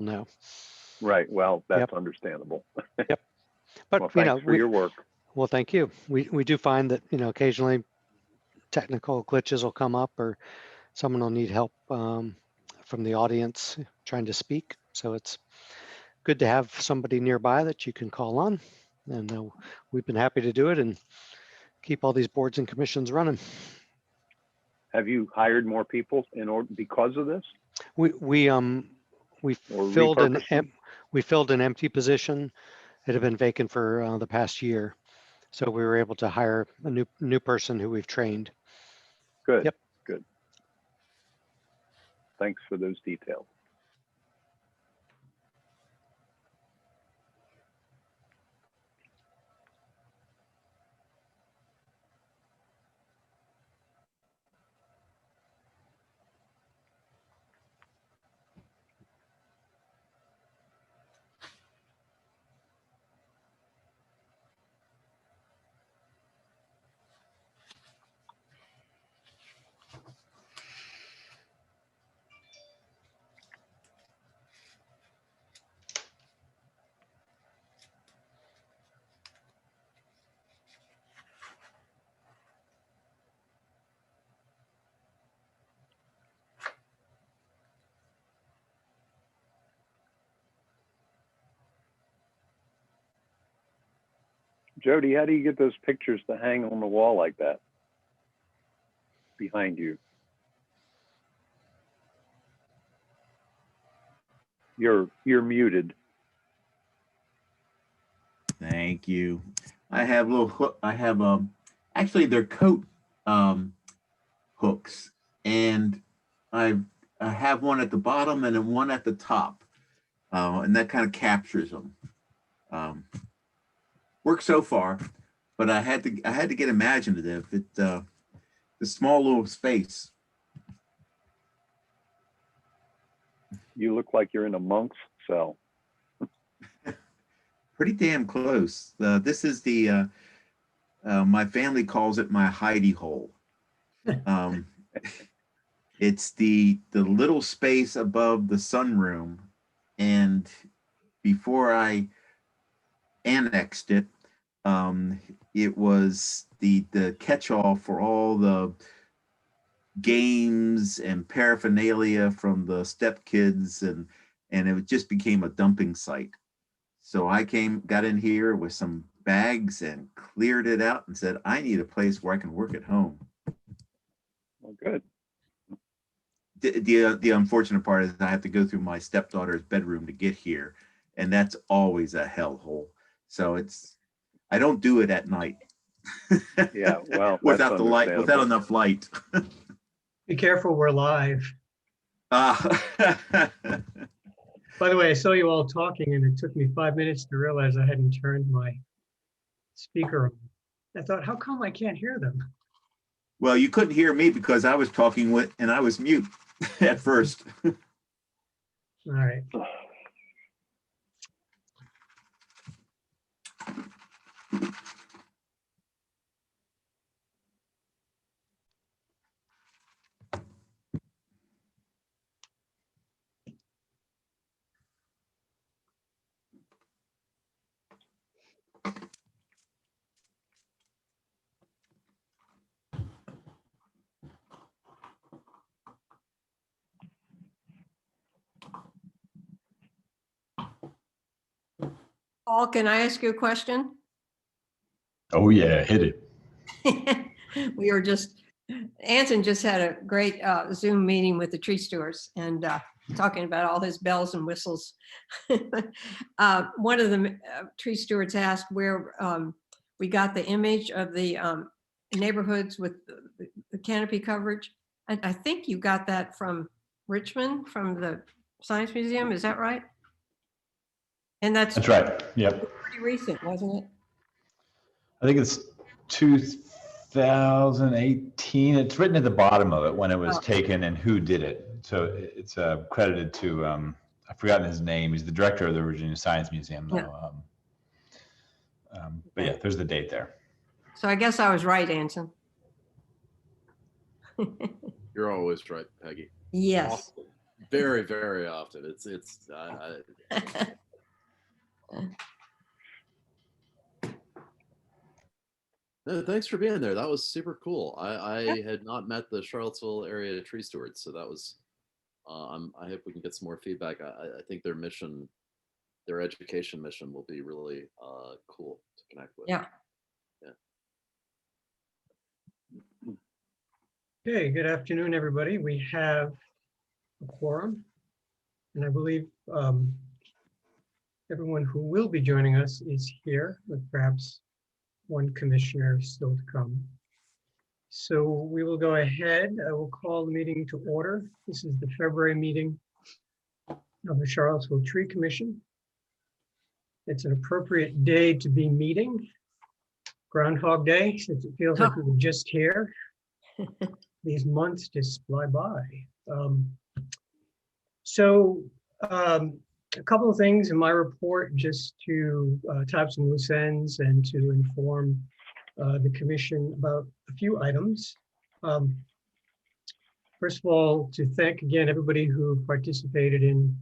know. Right. Well, that's Yep. understandable. Yep. But Well, you know, thanks for your work. well, thank you. We do find that, you know, occasionally technical glitches will come up or someone will need help from the audience trying to speak. So it's good to have somebody nearby that you can call on. And we've been happy to do it and keep all these boards and commissions running. Have you hired more people because of this? We Or filled an repurposed them? we filled an empty position. It had been vacant for the past year, so we were able to hire a new person who we've trained. Good. Yep. Good. Thanks for those details. Jody, how do you get those pictures to hang on the wall like that behind you? You're muted. Thank you. I have little hook. I have actually they're coat hooks, and I have one at the bottom and then one at the top, and that kind of captures them. Works so far, but I had to get imaginative. The small little space. You look like you're in a monk's cell. Pretty damn close. This is the my family calls it my hidey hole. It's the little space above the sunroom, and before I annexed it, it was the catch-all for all the games and paraphernalia from the stepkids, and it just became a dumping site. So I got in here with some bags and cleared it out and said, I need a place where I can work at home. Well, good. The unfortunate part is I have to go through my stepdaughter's bedroom to get here, and that's always a hellhole. So I don't do it at night. Yeah, well, without the light, without enough light. Be careful, we're live. By the way, I saw you all talking and it took me 5 minutes to realize I hadn't turned my speaker on. I thought, how come I can't hear them? Well, you couldn't hear me because I was talking and I was mute at first. All right. Paul, can I ask you a question? Oh yeah, hit it. We were Anson just had a great Zoom meeting with the tree stewards and talking about all his bells and whistles. One of the tree stewards asked where we got the image of the neighborhoods with the canopy coverage. I think you got that from Richmond, from the Science Museum, is that right? And that's right. Yep. Pretty recent, wasn't it? I think it's 2018. It's written at the bottom of it when it was taken and who did it. So it's credited to, I've forgotten his name. He's the director of the Virginia Science Museum. Though. Yeah. But yeah, there's the date there. So I guess I was right, Anson. You're always right, Peggy. Yes. Very, very often. No, thanks for being there. That was super cool. I had not met the Charlottesville area tree stewards, so that was. I hope we can get some more feedback. I think their mission, their education mission, will be really cool to connect with. Yeah. Okay, good afternoon, everybody. We have a quorum, and I believe everyone who will be joining us is here, with perhaps one commissioner still to come. So we will go ahead. I will call the meeting to order. This is the February meeting of the Charlottesville Tree Commission. It's an appropriate day to be meeting. Groundhog Day, since it feels like we were just here. These months just fly by. A couple of things in my report, just to tie up some loose ends and to inform the commission about a few items. First of all, to thank again everybody who participated in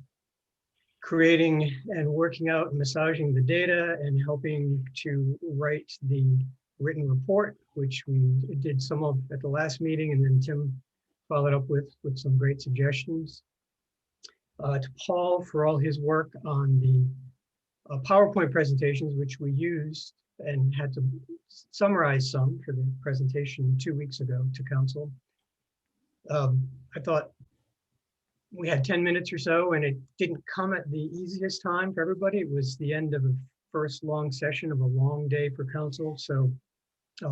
creating and working out and massaging the data and helping to write the written report, which we did some of at the last meeting, and then Tim followed up with some great suggestions. To Paul for all his work on the PowerPoint presentations, which we used and had to summarize some for the presentation 2 weeks ago to council. I thought we had 10 minutes or so, and it didn't come at the easiest time for everybody. It was the end of the first long session of a long day for council. So at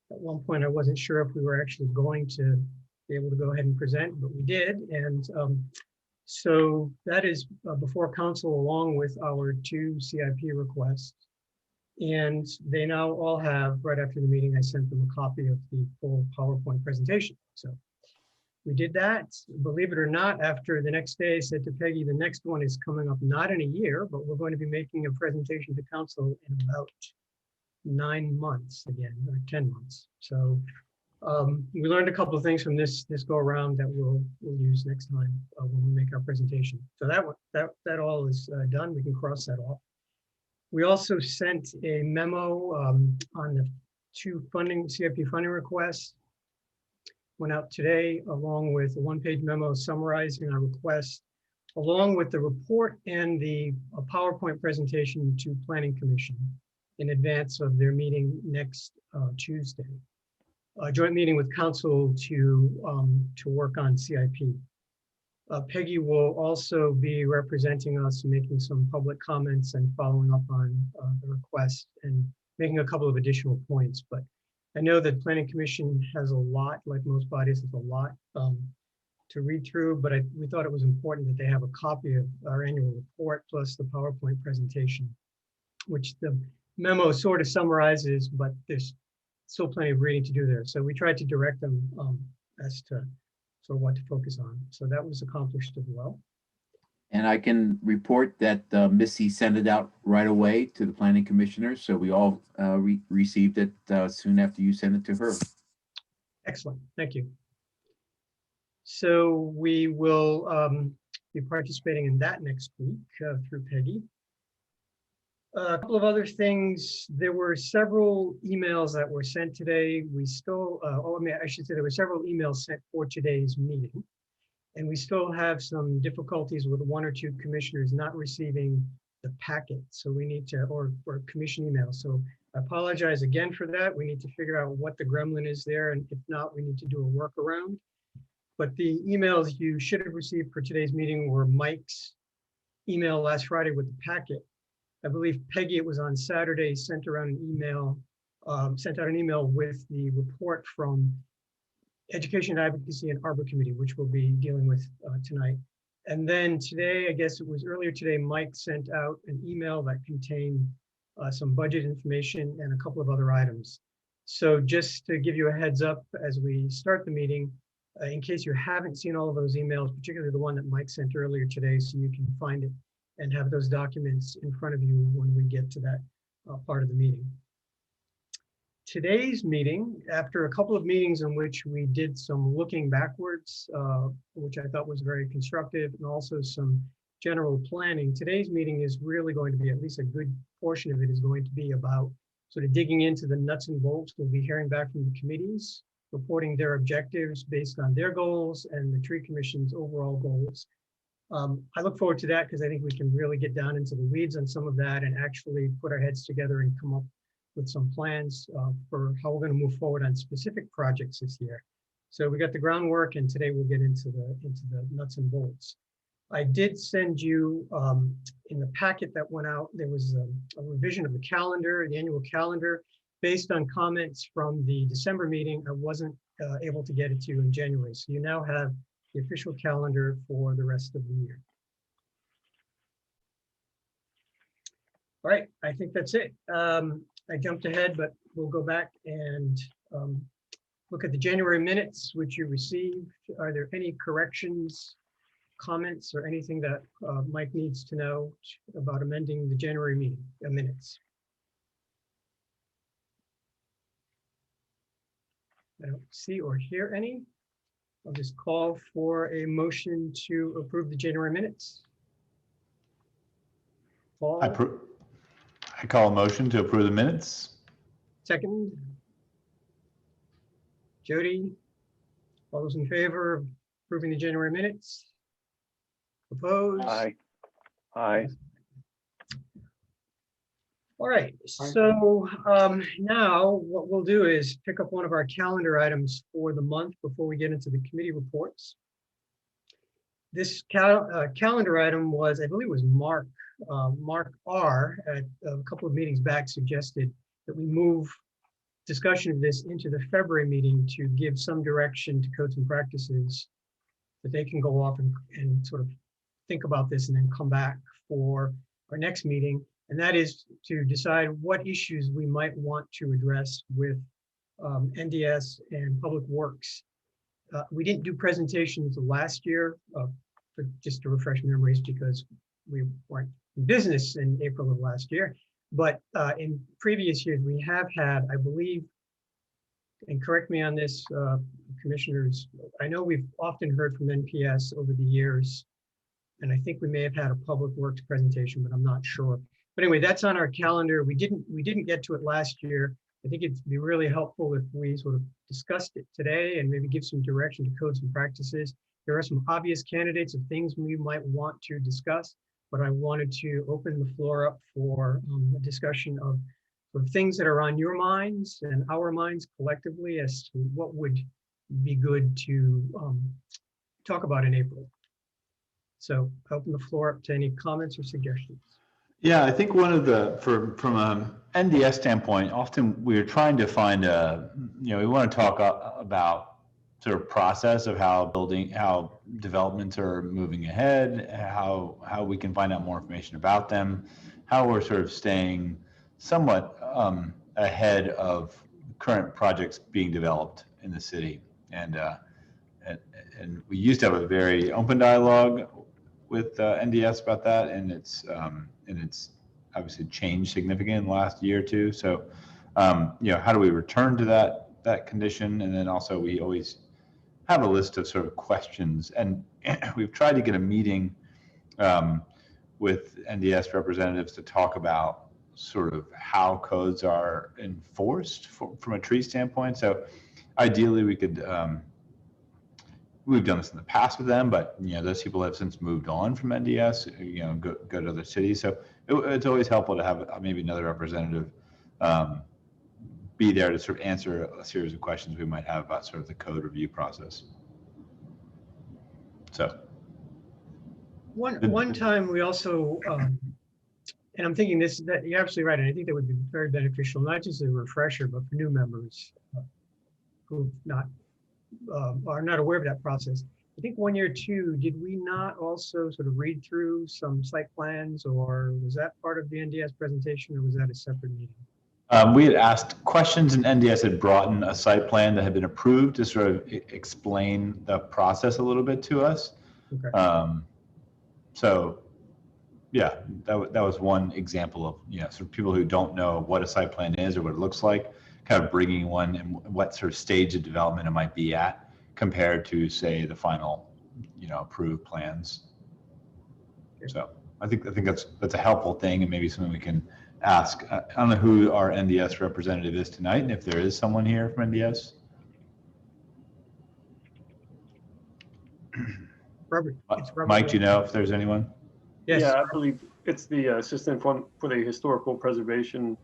one point, I wasn't sure if we were actually going to be able to go ahead and present, but we did. And so that is before council, along with our 2 CIP requests. And they now all have, right after the meeting, I sent them a copy of the full PowerPoint presentation. So we did that. Believe it or not, after the next day, I said to Peggy, the next one is coming up not in a year, but we're going to be making a presentation to council in about 9 months again, or 10 months. So we learned a couple of things from this go around that we'll use next time when we make our presentation. So that all is done. We can cross that off. We also sent a memo on the 2 CIP funding requests. Went out today along with a 1-page memo summarizing our request, along with the report and the PowerPoint presentation to Planning Commission in advance of their meeting next Tuesday. A joint meeting with council to work on CIP. Peggy will also be representing us, making some public comments and following up on the request and making a couple of additional points. But I know that Planning Commission has a lot, like most bodies, has a lot to read through, but we thought it was important that they have a copy of our annual report plus the PowerPoint presentation, which the memo sort of summarizes, but there's still plenty of reading to do there. So we tried to direct them as to sort of what to focus on. So that was accomplished as well. And I can report that Missy sent it out right away to the planning commissioners. So we all received it soon after you sent it to her. Excellent, thank you. So we will be participating in that next week through Peggy. A couple of other things. There were several emails that were sent today. We still, I should say there were several emails sent for today's meeting. And we still have some difficulties with 1 or 2 commissioners not receiving the packet. So we need to, or commission emails. So I apologize again for that. We need to figure out what the gremlin is there. And if not, we need to do a workaround. But the emails you should have received for today's meeting were Mike's email last Friday with the packet. I believe Peggy, it was on Saturday, sent out an email with the report from Education Advocacy and Arbor Committee, which we'll be dealing with tonight. And then today, I guess it was earlier today, Mike sent out an email that contained some budget information and a couple of other items. So just to give you a heads up as we start the meeting, in case you haven't seen all of those emails, particularly the one that Mike sent earlier today, so you can find it and have those documents in front of you when we get to that part of the meeting. Today's meeting, after a couple of meetings in which we did some looking backwards, which I thought was very constructive, and also some general planning, today's meeting is really going to be, at least a good portion of it is going to be about sort of digging into the nuts and bolts. We'll be hearing back from the committees, reporting their objectives based on their goals and the tree commission's overall goals. I look forward to that because I think we can really get down into the weeds on some of that and actually put our heads together and come up with some plans for how we're going to move forward on specific projects this year. So we got the groundwork, and today we'll get into the nuts and bolts. I did send you in the packet that went out, there was a revision of the calendar, the annual calendar, based on comments from the December meeting. I wasn't able to get it to you in January. So you now have the official calendar for the rest of the year. All right, I think that's it. I jumped ahead, but we'll go back and look at the January minutes, which you received. Are there any corrections, comments, or anything that Mike needs to know about amending the January meeting minutes? I don't see or hear any. I'll just call for a motion to approve the January minutes. Paul, I call a motion to approve the minutes. second. Jody, all those in favor of approving the January minutes? Opposed? Aye. Aye. All right, so now what we'll do is pick up one of our calendar items for the month before we get into the committee reports. This calendar item was, I believe it was Mark R. at a couple of meetings back suggested that we move discussion of this into the February meeting to give some direction to Codes and Practices that they can go off and sort of think about this and then come back for our next meeting. And that is to decide what issues we might want to address with NDS and Public Works. We didn't do presentations last year, just to refresh memories, because we weren't in business in April of last year. But in previous years, we have had, I believe, and correct me on this, commissioners, I know we've often heard from NPS over the years, and I think we may have had a Public Works presentation, but I'm not sure. But anyway, that's on our calendar. We didn't get to it last year. I think it'd be really helpful if we sort of discussed it today and maybe give some direction to Codes and Practices. There are some obvious candidates of things we might want to discuss, but I wanted to open the floor up for a discussion of things that are on your minds and our minds collectively as to what would be good to talk about in April. So I open the floor up to any comments or suggestions. Yeah, I think one of the, from an NDS standpoint, often we're trying to find we want to talk about sort of process of how developments are moving ahead, how we can find out more information about them, how we're sort of staying somewhat ahead of current projects being developed in the city. And we used to have a very open dialogue with NDS about that, and it's obviously changed significantly in the last year or two. So, how do we return to that condition? And then also we always have a list of sort of questions, and we've tried to get a meeting with NDS representatives to talk about sort of how codes are enforced from a tree standpoint. So ideally we could, we've done this in the past with them, but those people have since moved on from NDS, go to other cities. So it's always helpful to have maybe another representative be there to sort of answer a series of questions we might have about sort of the code review process. So one time we also, and I'm thinking that you're absolutely right, and I think that would be very beneficial, not just as a refresher, but for new members who are not aware of that process. I think 1 year too, did we not also sort of read through some site plans, or was that part of the NDS presentation, or was that a separate meeting? We had asked questions, and NDS had brought in a site plan that had been approved to sort of explain the process a little bit to us. Okay. So yeah, that was one example of sort of people who don't know what a site plan is or what it looks like kind of bringing one and what sort of stage of development it might be at compared to, say, the final, approved plans. So I think that's a helpful thing, and maybe something we can ask. I don't know who our NDS representative is tonight, and if there is someone here from NDS. Robert, it's Robert. Mike, do you know if there's anyone? Yes. Yeah, I believe it's the assistant for the historical preservationist.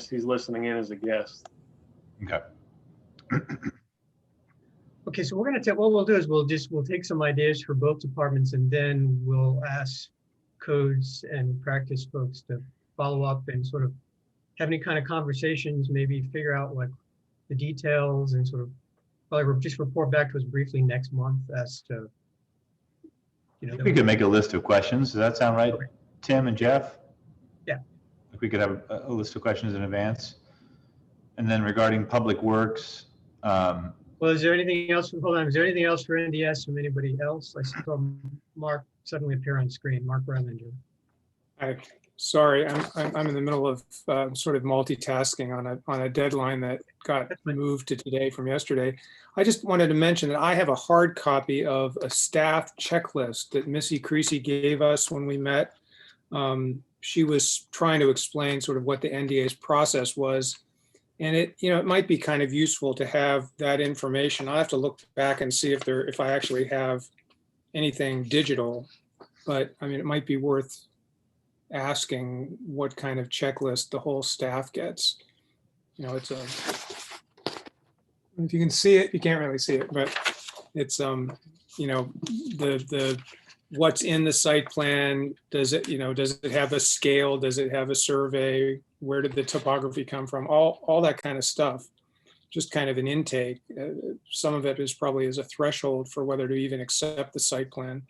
He's listening in as a guest. Okay. Okay, so we're going to take, what we'll do is we'll take some ideas for both departments, and then we'll ask codes and practice folks to follow up and sort of have any kind of conversations, maybe figure out like the details, and sort of probably just report back to us briefly next month as to, We could make a list of questions. Does that sound right, Okay. Tim and Jeff? Yeah. If we could have a list of questions in advance. And then regarding public works, Well, is there anything else? Hold on. Is there anything else for NDS from anybody else? I saw Mark suddenly appear on screen. Mark Reilander. Sorry, I'm in the middle of sort of multitasking on a deadline that got That's fine. moved to today from yesterday. I just wanted to mention that I have a hard copy of a staff checklist that Missy Creasy gave us when we met. She was trying to explain sort of what the NDA's process was. And it might be kind of useful to have that information. I'll have to look back and see if I actually have anything digital, but I mean, it might be worth asking what kind of checklist the whole staff gets. It's if you can see it, you can't really see it, but it's the what's in the site plan. Does it have a scale? Does it have a survey? Where did the topography come from? All that kind of stuff. Just kind of an intake. Some of it is probably as a threshold for whether to even accept the site plan.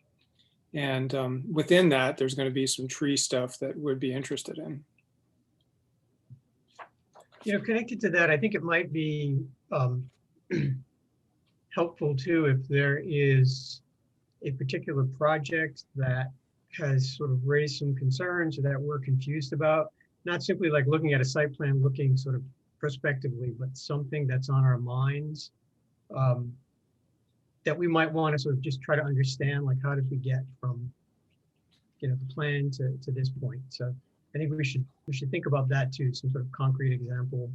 And within that, there's going to be some tree stuff that we'd be interested in. Connected to that, I think it might be helpful too if there is a particular project that has sort of raised some concerns or that we're confused about. Not simply like looking at a site plan, looking sort of prospectively, but something that's on our minds that we might want to sort of just try to understand, like how did we get from, the plan to this point. So I think we should think about that too, some sort of concrete example.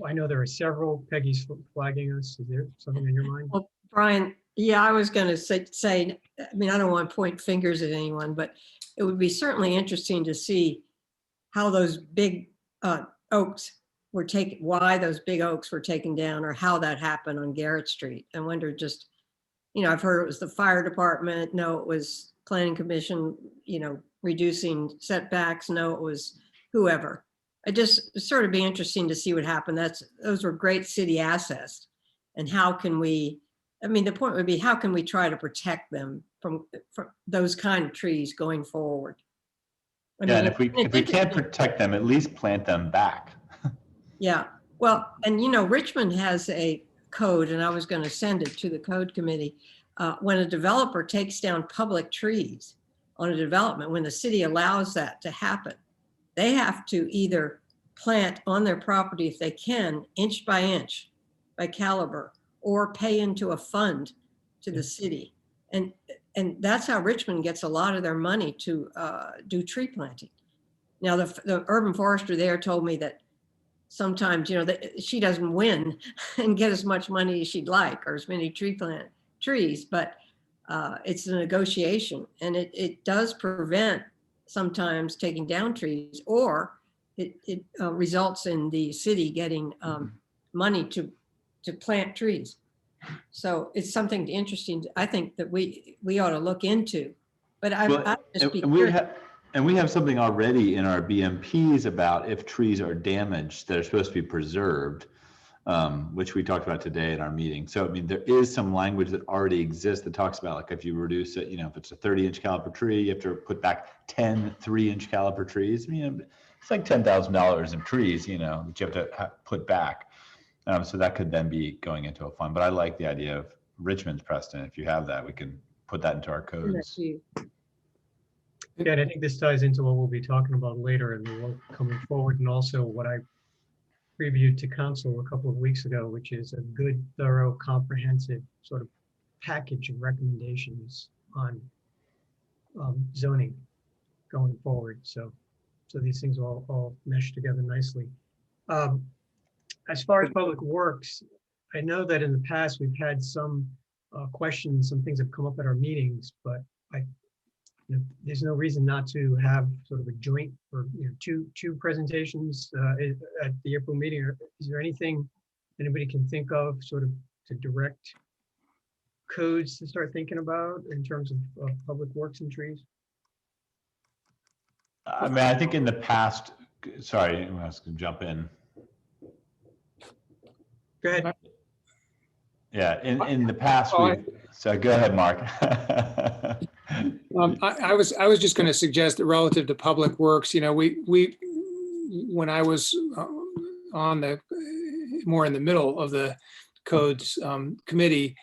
I know there are several. Peggy's flagging us. Is there something in your mind? Well, Brian, yeah, I was going to say, I mean, I don't want to point fingers at anyone, but it would be certainly interesting to see how those big oaks were taken, why those big oaks were taken down, or how that happened on Garrett Street. I wonder just, I've heard it was the fire department. No, it was planning commission, reducing setbacks. No, it was whoever. It just sort of be interesting to see what happened. Those were great city assets. And how can we, the point would be, how can we try to protect them from those kind of trees going forward? And if we can't protect them, at least plant them back. Yeah, well, and Richmond has a code, and I was going to send it to the code committee. When a developer takes down public trees on a development, when the city allows that to happen, they have to either plant on their property, if they can, inch by inch, by caliber, or pay into a fund to the city. And that's how Richmond gets a lot of their money to do tree planting. Now, the urban forester there told me that sometimes, that she doesn't win and get as much money as she'd like, or as many trees, but it's a negotiation, and it does prevent sometimes taking down trees, or it results in the city getting money to plant trees. So it's something interesting, I think, that we ought to look into. But I just be curious. And we have something already in our BMPs about if trees are damaged that are supposed to be preserved, which we talked about today in our meeting. So, there is some language that already exists that talks about, like, if you reduce it, if it's a 30-inch caliber tree, you have to put back 10 3-inch caliber trees. It's like $10,000 in trees, that you have to put back. So that could then be going into a fund. But I like the idea of Richmond's precedent. If you have that, we can put that into our codes. Yeah, and I think this ties into what we'll be talking about later in the work coming forward, and also what I previewed to council a couple of weeks ago, which is a good, thorough, comprehensive sort of package of recommendations on zoning going forward. So these things all mesh together nicely. As far as public works, I know that in the past we've had some questions, some things have come up at our meetings, but there's no reason not to have sort of a joint or two presentations at the April meeting. Is there anything anybody can think of sort of to direct codes to start thinking about in terms of public works and trees? I mean, I think in the past, sorry, I'm going to jump in. Go ahead. Yeah, in the past, so go ahead, Mark. I was just going to suggest that relative to public works, when I was on the more in the middle of the codes committee,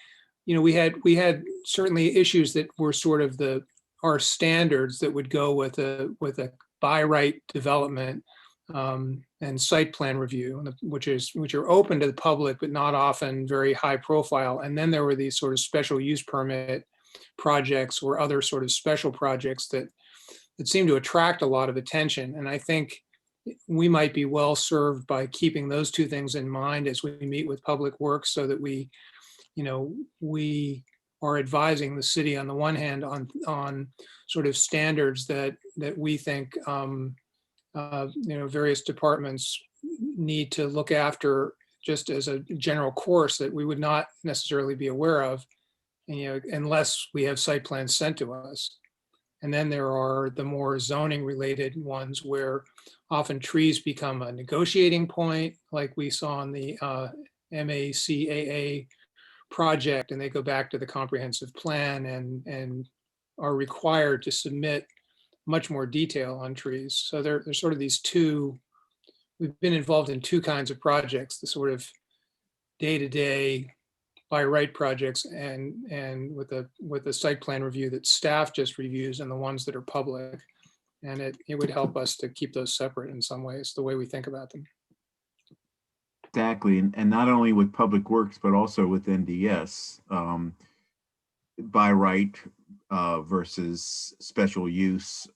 we had certainly issues that were sort of our standards that would go with a by right development and site plan review, which are open to the public but not often very high profile. And then there were these sort of special use permit projects or other sort of special projects that seem to attract a lot of attention. And I think we might be well served by keeping those two things in mind as we meet with public works, so that we are advising the city on the one hand on sort of standards that we think various departments need to look after just as a general course that we would not necessarily be aware of, unless we have site plans sent to us. And then there are the more zoning related ones where often trees become a negotiating point, like we saw in the MACAA project, and they go back to the comprehensive plan and are required to submit much more detail on trees. So there's sort of these two, we've been involved in two kinds of projects, the sort of day-to-day by right projects and with the site plan review that staff just reviews, and the ones that are public. And it would help us to keep those separate in some ways, the way we think about them. Exactly, and not only with public works, but also with NDS, by right versus special use,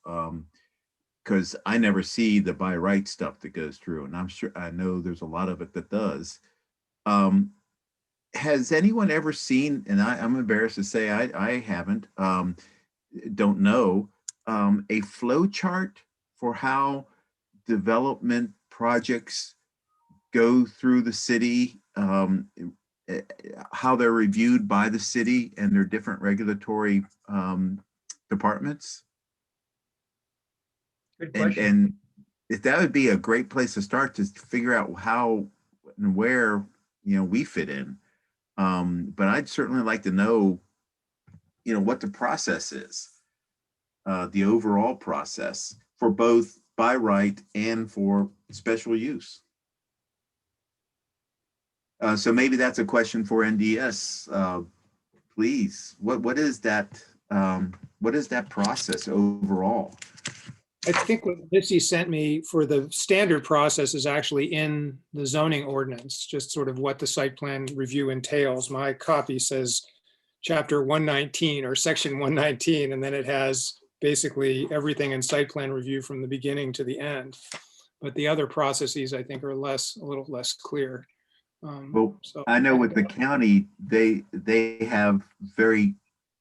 because I never see the by right stuff that goes through, and I know there's a lot of it that does. Has anyone ever seen, and I'm embarrassed to say I haven't, don't know, a flow chart for how development projects go through the city, how they're reviewed by the city and their different regulatory departments? Good question. And if that would be a great place to start, to figure out how and where we fit in. But I'd certainly like to know, what the process is, the overall process for both by right and for special use. So maybe that's a question for NDS. Please, what is that? What is that process overall? I think what Missy sent me for the standard process is actually in the zoning ordinance, just sort of what the site plan review entails. My copy says chapter 119 or section 119, and then it has basically everything in site plan review from the beginning to the end. But the other processes, I think, are a little less clear. Well, So I know with the county, they have very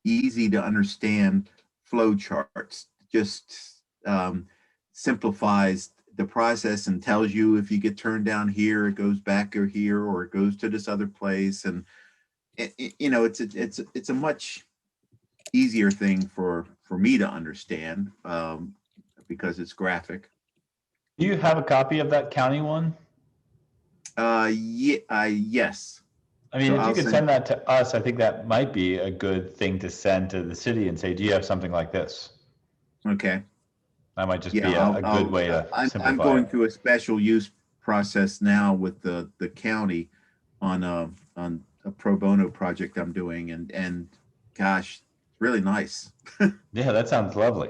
easy to understand flow charts. Just simplifies the process and tells you if you get turned down here, it goes back or here, or it goes to this other place. And it's a much easier thing for me to understand because it's graphic. Do you have a copy of that county one? Yes. I mean, So if I'll you could send- send that to us, I think that might be a good thing to send to the city and say, do you have something like this? Okay. That might just Yeah, be a good way to I'm simplify going it. through a special use process now with the county on a pro bono project I'm doing, and gosh, it's really nice. Yeah, that sounds lovely.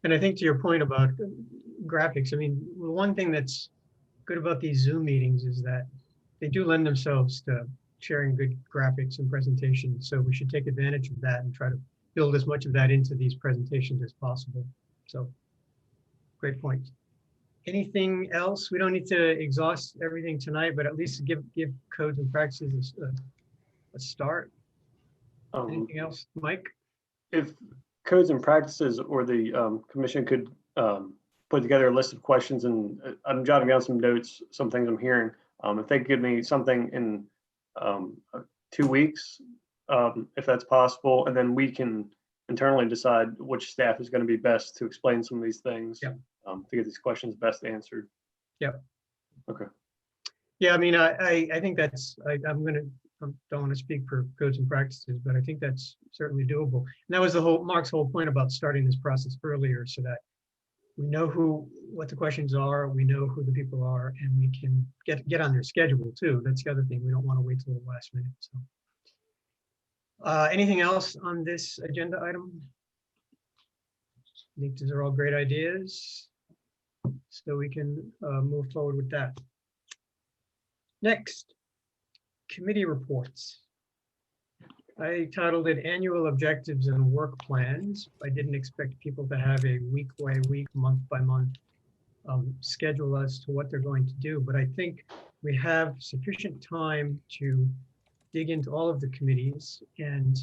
And I think to your point about graphics, I mean, one thing that's good about these Zoom meetings is that they do lend themselves to sharing good graphics and presentations. So we should take advantage of that and try to build as much of that into these presentations as possible. So great point. Anything else? We don't need to exhaust everything tonight, but at least give codes and practices a start. Anything else, Mike? If codes and practices or the commission could put together a list of questions, and I'm jotting down some notes, some things I'm hearing. If they could give me something in 2 weeks, if that's possible, and then we can internally decide which staff is going to be best to explain some of these things. Yeah. To get these questions best answered. Yep. Okay. Yeah, I mean, I think that's, I don't want to speak for codes and practices, but I think that's certainly doable. And that was Mark's whole point about starting this process earlier, so that we know what the questions are, we know who the people are, and we can get on their schedule too. That's the other thing. We don't want to wait till the last minute. So, anything else on this agenda item? I think these are all great ideas, so we can move forward with that. Next, committee reports. I titled it Annual Objectives and Work Plans. I didn't expect people to have a week by week, month by month schedule as to what they're going to do, but I think we have sufficient time to dig into all of the committees, and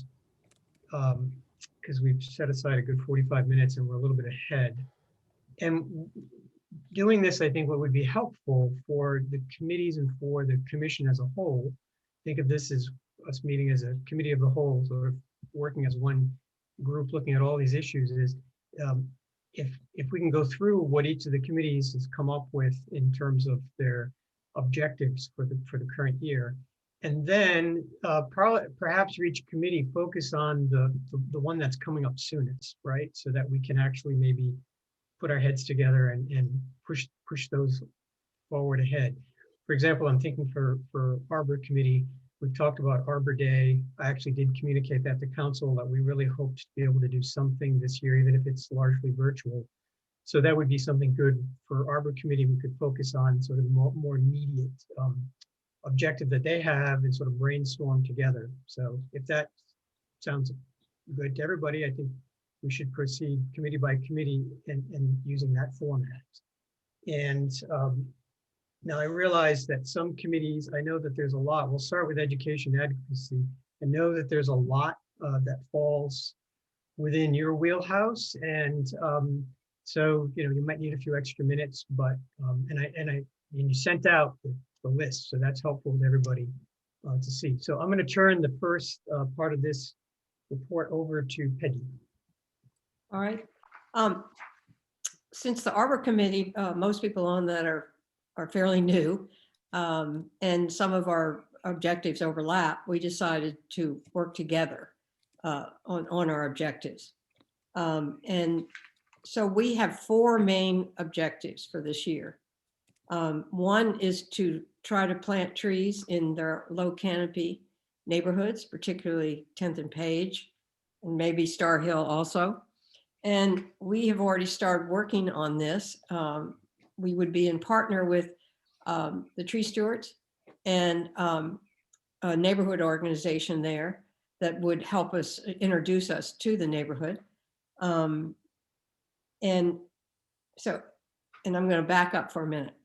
because we've set aside a good 45 minutes and we're a little bit ahead. And doing this, I think what would be helpful for the committees and for the commission as a whole, think of this as us meeting as a committee of the whole, sort of working as one group, looking at all these issues, is if we can go through what each of the committees has come up with in terms of their objectives for the current year, and then perhaps for each committee focus on the one that's coming up soonest, right? So that we can actually maybe put our heads together and push those forward ahead. For example, I'm thinking for Arbor Committee, we've talked about Arbor Day. I actually did communicate that to council that we really hoped to be able to do something this year, even if it's largely virtual. So that would be something good for Arbor Committee. We could focus on sort of more immediate objective that they have and sort of brainstorm together. So if that sounds good to everybody, I think we should proceed committee by committee and using that format. And now I realize that some committees, I know that there's a lot. We'll start with education advocacy. I know that there's a lot that falls within your wheelhouse, and so you might need a few extra minutes. But and you sent out the list, so that's helpful to everybody to see. So I'm going to turn the first part of this report over to Peggy. All right. Since the Arbor Committee, most people on that are fairly new, and some of our objectives overlap, we decided to work together on our objectives. And so we have 4 main objectives for this year. One is to try to plant trees in their low canopy neighborhoods, particularly 10th and Page, and maybe Star Hill also. And we have already started working on this. We would be in partner with the Tree Stewards and a neighborhood organization there that would help us introduce us to the neighborhood. And I'm going to back up for a minute.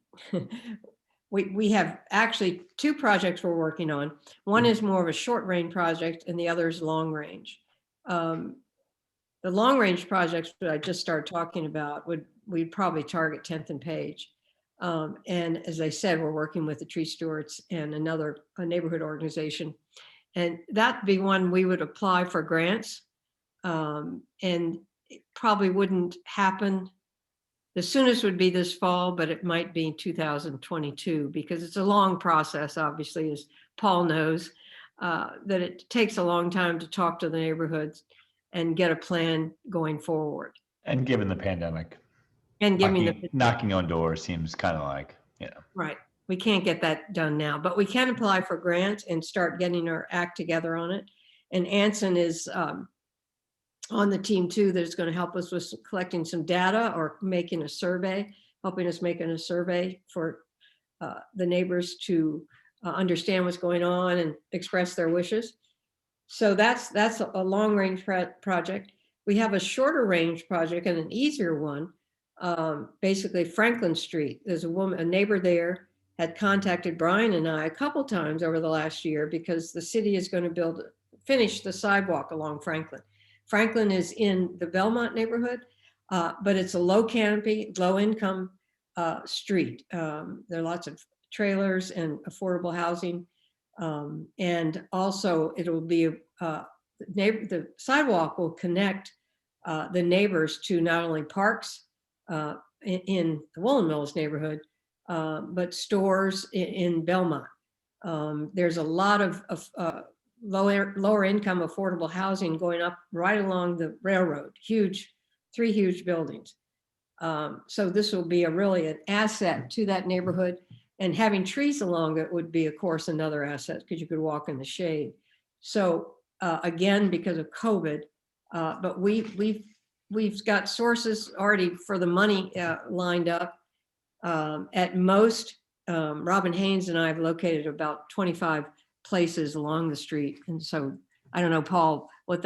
We have actually 2 projects we're working on. One is more of a short range project and the other is long range. The long range projects that I just started talking about we'd probably target 10th and Page. And as I said, we're working with the Tree Stewards and a neighborhood organization. And that'd be one we would apply for grants. And it probably wouldn't happen. The soonest would be this fall, but it might be 2022 because it's a long process, obviously, as Paul knows, that it takes a long time to talk to the neighborhoods and get a plan going forward. And given the pandemic, and knocking on doors seems kind of like, right. We can't get that done now, but we can apply for grants and start getting our act together on it. And Anson is on the team too that's going to help us with collecting some data or making a survey, helping us making a survey for the neighbors to understand what's going on and express their wishes. So that's a long range project. We have a shorter range project and an easier one. Basically Franklin Street. There's a neighbor there had contacted Brian and I a couple times over the last year because the city is going to finish the sidewalk along Franklin. Franklin is in the Belmont neighborhood, but it's a low canopy, low income street. There are lots of trailers and affordable housing. And also it'll be the sidewalk will connect the neighbors to not only parks in the Woolen Mills neighborhood, but stores in Belmont. There's a lot of lower income affordable housing going up right along the railroad, three huge buildings. So this will be really an asset to that neighborhood, and having trees along it would be, of course, another asset because you could walk in the shade. So again, because of COVID, but we've got sources already for the money lined up. At most, Robin Haynes and I have located about 25 places along the street. And so I don't know, Paul, what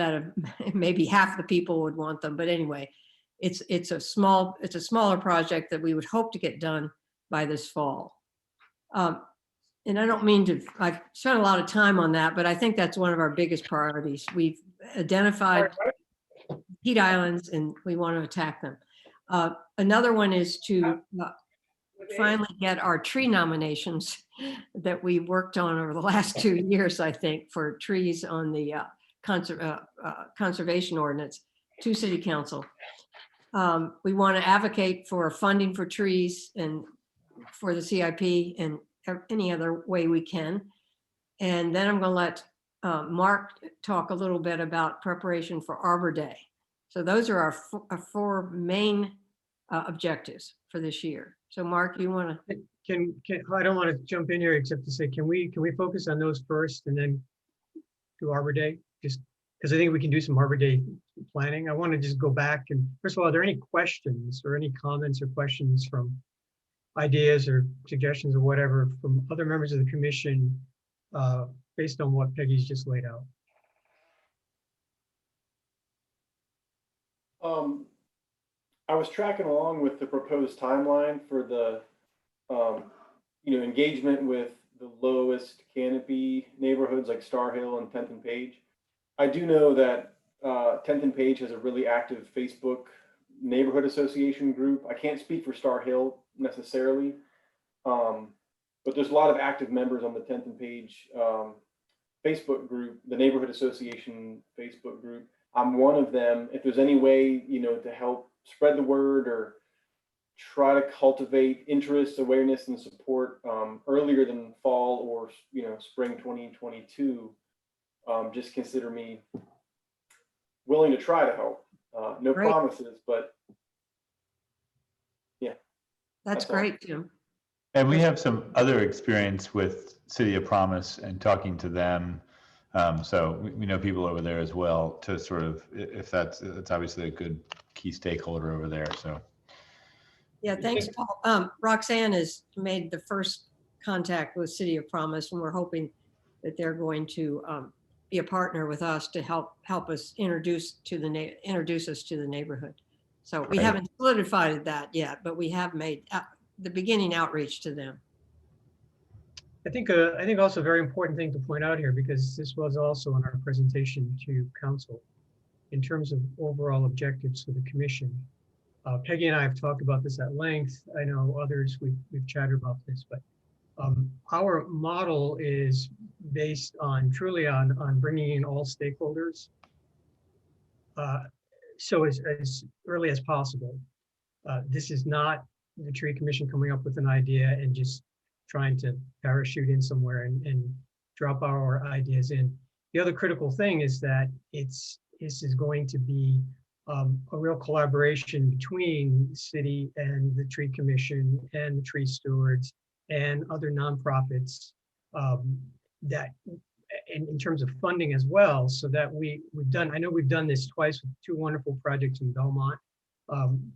maybe half the people would want them. But anyway, it's a smaller project that we would hope to get done by this fall. And I don't mean to, I've spent a lot of time on that, but I think that's one of our biggest priorities. We've identified heat islands and we want to attack them. Another one is to finally get our tree nominations that we worked on over the last 2 years, I think, for trees on the conservation ordinance to City Council. We want to advocate for funding for trees and for the CIP and any other way we can. And then I'm going to let Mark talk a little bit about preparation for Arbor Day. So those are our four main objectives for this year. So Mark, you want to? I don't want to jump in here except to say, can we focus on those first and then do Arbor Day? Just because I think we can do some Arbor Day planning. I want to just go back and first of all, are there any questions or any comments or questions from ideas or suggestions or whatever from other members of the commission based on what Peggy's just laid out? I was tracking along with the proposed timeline for the engagement with the lowest canopy neighborhoods like Star Hill and 10th and Page. I do know that 10th and Page has a really active Facebook neighborhood association group. I can't speak for Star Hill necessarily, but there's a lot of active members on the 10th and Page Facebook group, the neighborhood association Facebook group. I'm one of them. If there's any way, to help spread the word or try to cultivate interest, awareness, and support earlier than fall or spring 2022, just consider me willing to try to help. No Great. promises, but yeah. That's great, Jim. And we have some other experience with City of Promise and talking to them. So we know people over there as well to sort of, if that's obviously a good key stakeholder over there. So. Yeah, thanks, Paul. Roxanne has made the first contact with City of Promise, and we're hoping that they're going to be a partner with us to help us introduce us to the neighborhood. So we haven't solidified that yet, but we have made the beginning outreach to them. I think also a very important thing to point out here, because this was also in our presentation to council in terms of overall objectives for the commission. Peggy and I have talked about this at length. I know others, we've chatted about this, but our model is based on truly on bringing in all stakeholders. So as early as possible. This is not the tree commission coming up with an idea and just trying to parachute in somewhere and drop our ideas in. The other critical thing is that this is going to be a real collaboration between the city and the tree commission and the tree stewards and other nonprofits that in terms of funding as well, so that I know we've done this twice with two wonderful projects in Belmont,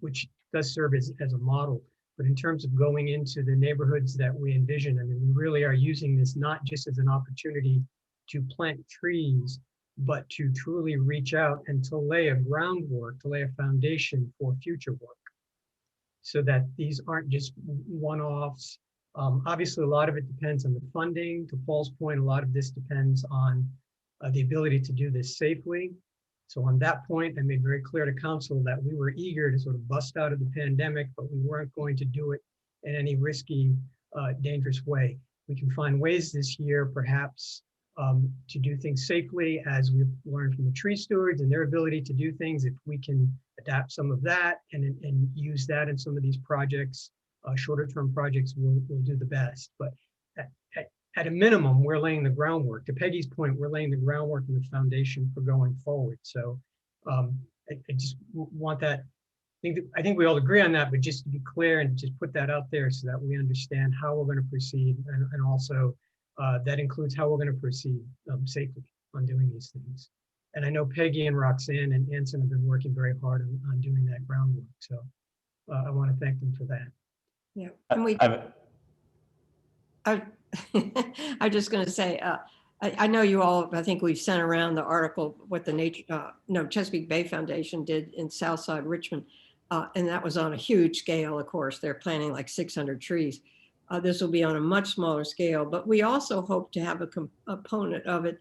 which does serve as a model. But in terms of going into the neighborhoods that we envision, I mean, we really are using this not just as an opportunity to plant trees, but to truly reach out and to lay a groundwork, to lay a foundation for future work, so that these aren't just one-offs. Obviously, a lot of it depends on the funding. To Paul's point, a lot of this depends on the ability to do this safely. So on that point, I made very clear to council that we were eager to sort of bust out of the pandemic, but we weren't going to do it in any risky, dangerous way. We can find ways this year, perhaps, to do things safely, as we've learned from the tree stewards and their ability to do things. If we can adapt some of that and use that in some of these projects, shorter term projects, we'll do the best. But at a minimum, we're laying the groundwork. To Peggy's point, we're laying the groundwork and the foundation for going forward. So I just want that. I think we all agree on that, but just to be clear and just put that out there so that we understand how we're going to proceed, and also that includes how we're going to proceed safely on doing these things. And I know Peggy and Roxanne and Anson have been working very hard on doing that groundwork. So I want to thank them for that. Yeah, and I'm just going to say, I know you all, I think we've sent around the article, what the Chesapeake Bay Foundation did in Southside Richmond. And that was on a huge scale, of course. They're planting like 600 trees. This will be on a much smaller scale, but we also hope to have a component of it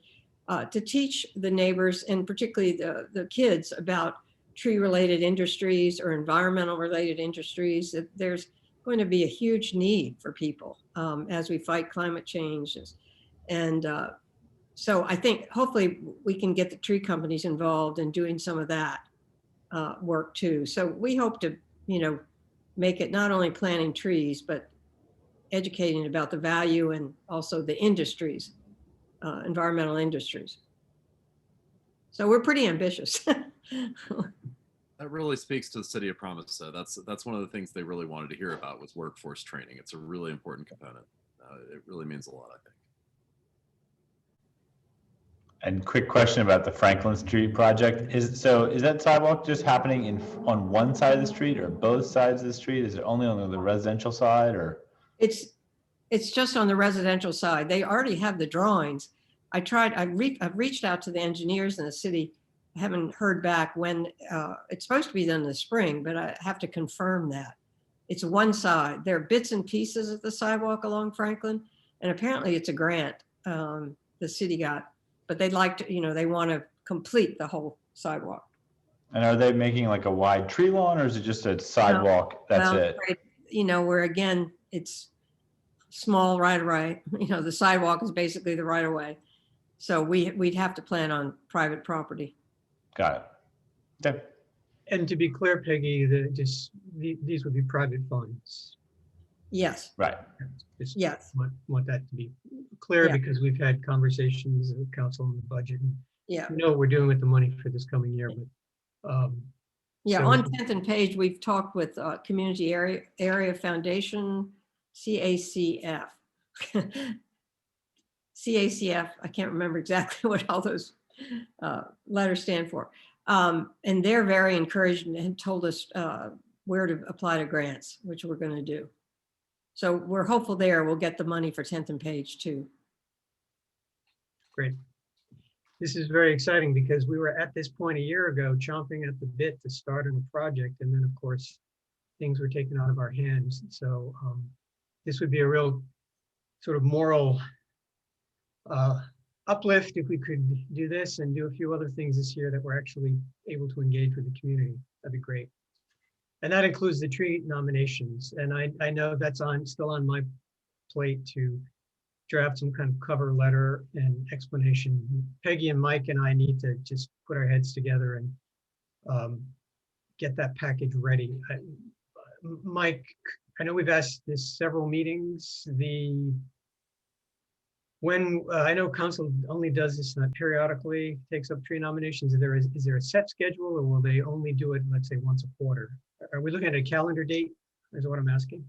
to teach the neighbors, and particularly the kids, about tree-related industries or environmental-related industries. That there's going to be a huge need for people as we fight climate change. And so I think hopefully we can get the tree companies involved in doing some of that work too. So we hope to, make it not only planting trees, but educating about the value and also the industries, environmental industries. So we're pretty ambitious. That really speaks to the city of Promise. So that's one of the things they really wanted to hear about was workforce training. It's a really important component. It really means a lot, I think. And quick question about the Franklin Street project. Is that sidewalk just happening on one side of the street or both sides of the street? Is it only on the residential side, or? It's just on the residential side. They already have the drawings. I've reached out to the engineers in the city. I haven't heard back when it's supposed to be done in the spring, but I have to confirm that. It's one side. There are bits and pieces of the sidewalk along Franklin, and apparently it's a grant the city got, but they'd like to, they want to complete the whole sidewalk. And are they making like a wide tree lawn, or is it just a sidewalk? That's it. Where again, it's small right-of-way. The sidewalk is basically the right-of-way. So we'd have to plan on private property. Got it. Okay. And to be clear, Peggy, these would be private funds. Yes. Right. Just yes. Want that to be clear, yeah. Because we've had conversations with council on the budget. And yeah. We know what we're doing with the money for this coming year, but yeah, so, on 10th and Page, we've talked with Community Area Foundation, CACF. CACF, I can't remember exactly what all those letters stand for. And they're very encouraged and told us where to apply to grants, which we're going to do. So we're hopeful there we'll get the money for 10th and Page too. Great. This is very exciting because we were at this point a year ago chomping at the bit to start on a project, and then of course things were taken out of our hands. So this would be a real sort of moral uplift if we could do this and do a few other things this year that we're actually able to engage with the community. That'd be great. And that includes the tree nominations. And I know that's still on my plate to draft some kind of cover letter and explanation. Peggy and Mike and I need to just put our heads together and get that package ready. Mike, I know we've asked this several meetings. I know council only does this periodically, takes up tree nominations. Is there a set schedule, or will they only do it, let's say, once a quarter? Are we looking at a calendar date? Is what I'm asking.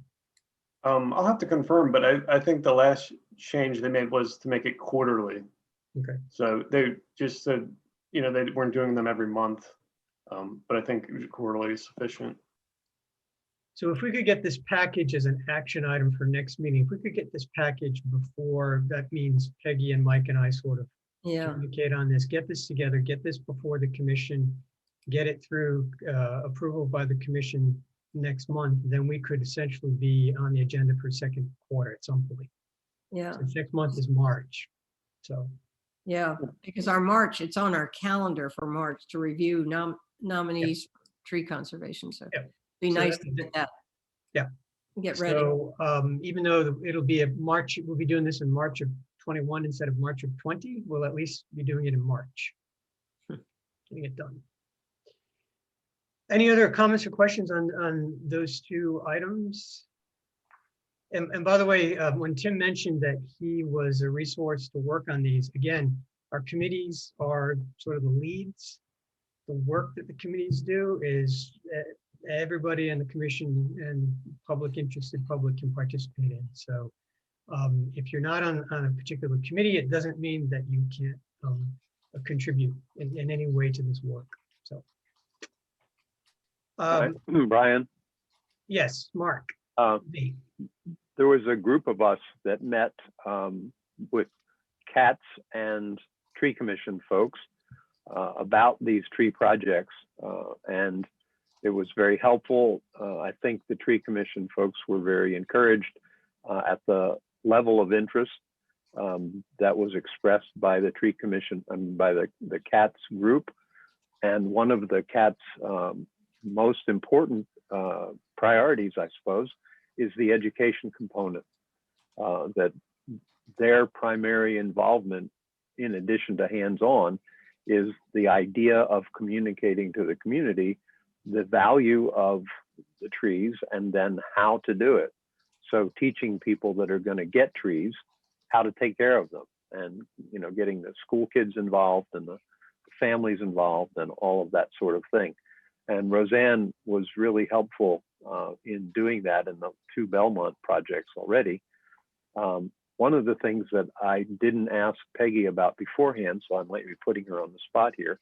I'll have to confirm, but I think the last change they made was to make it quarterly. Okay. So they just said, they weren't doing them every month. But I think quarterly is sufficient. So if we could get this package as an action item for next meeting, if we could get this package before, that means Peggy and Mike and I sort of Yeah, communicate on this, get this together, get this before the commission, get it through approval by the commission next month, then we could essentially be on the agenda for second quarter at some point. yeah, So next month is March. So, yeah. Because our March, it's on our calendar for March to review nominees for tree conservation. So Yeah. be So nice that- to get that. Yeah. Get ready. so even though it'll be a March, we'll be doing this in March of 21 instead of March of 20, we'll at least be doing it in March. Getting it done. Any other comments or questions on those two items? And by the way, when Tim mentioned that he was a resource to work on these, again, our committees are sort of the leads. The work that the committees do is everybody in the commission and interested public can participate in. So if you're not on a particular committee, it doesn't mean that you can't contribute in any way to this work. So, Brian, yes, Mark. Me. there was a group of us that met with CATS and tree commission folks about these tree projects, and it was very helpful. I think the tree commission folks were very encouraged at the level of interest that was expressed by the tree commission and by the CATS group. And one of the CATS most important priorities, I suppose, is the education component, that their primary involvement, in addition to hands-on, is the idea of communicating to the community the value of the trees and then how to do it. So teaching people that are going to get trees how to take care of them, and getting the school kids involved and the families involved and all of that sort of thing. And Roseanne was really helpful in doing that in the 2 Belmont projects already. One of the things that I didn't ask Peggy about beforehand, so I might be putting her on the spot here,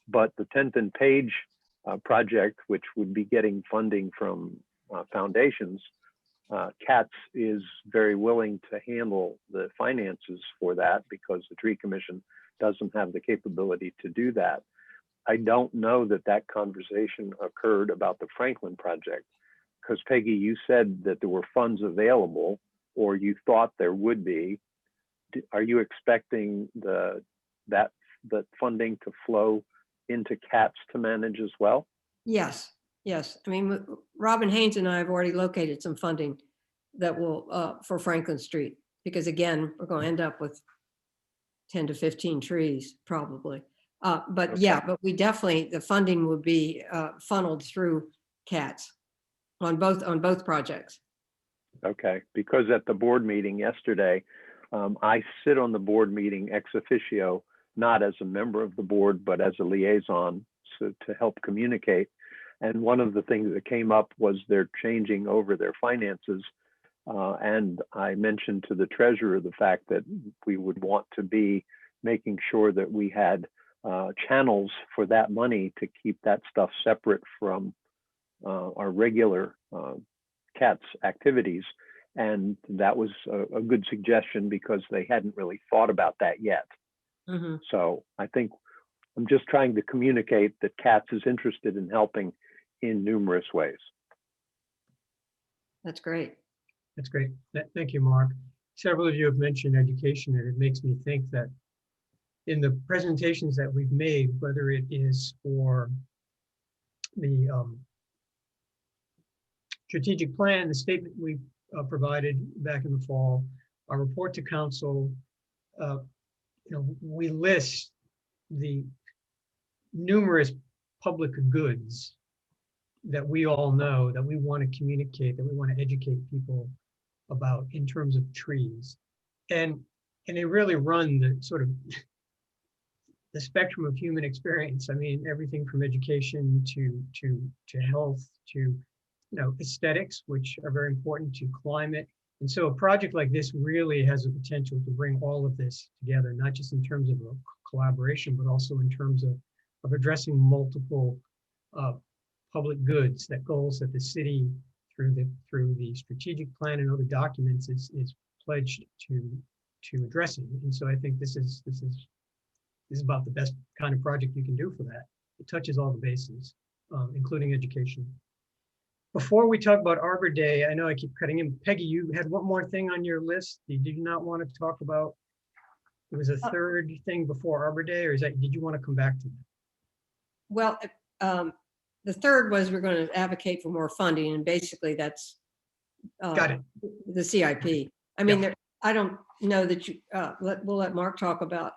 but the 10th and Page project, which would be getting funding from foundations, CATS is very willing to handle the finances for that because the Tree Commission doesn't have the capability to do that. I don't know that that conversation occurred about the Franklin project, because Peggy, you said that there were funds available, or you thought there would be. Are you expecting that funding to flow into CATS to manage as well? Yes, yes. I mean, Robin Haynes and I have already located some funding that will, for Franklin Street, because again, we're going to end up with 10 to 15 trees probably. But Okay. yeah, but we definitely, the funding would be funneled through CATS on both projects. Okay, because at the board meeting yesterday, I sit on the board meeting ex officio, not as a member of the board, but as a liaison, so to help communicate. And one of the things that came up was they're changing over their finances. And I mentioned to the treasurer the fact that we would want to be making sure that we had channels for that money to keep that stuff separate from our regular CATS activities. And that was a good suggestion because they hadn't really thought about that yet. Mhm. So I think I'm just trying to communicate that CATS is interested in helping in numerous ways. That's great. That's great. Thank you, Mark. Several of you have mentioned education, and it makes me think that in the presentations that we've made, whether it is for the strategic plan, the statement we provided back in the fall, our report to council, we list the numerous public goods that we all know, that we want to communicate, that we want to educate people about in terms of trees. And they really run the sort of the spectrum of human experience. I mean, everything from education to health, to aesthetics, which are very important, to climate, And so a project like this really has the potential to bring all of this together, not just in terms of a collaboration, but also in terms of addressing multiple public goods, that goals that the city through the strategic plan and other documents is pledged to addressing. And so I think this is about the best kind of project you can do for that. It touches all the bases, including education. Before we talk about Arbor Day, I know I keep cutting in. Peggy, you had one more thing on your list. Did you not want to talk about? It was a third thing before Arbor Day, or did you want to come back to that? Well, the third was we're going to advocate for more funding, and basically that's Got it. the CIP. I mean, I don't know that you, we'll let Mark talk about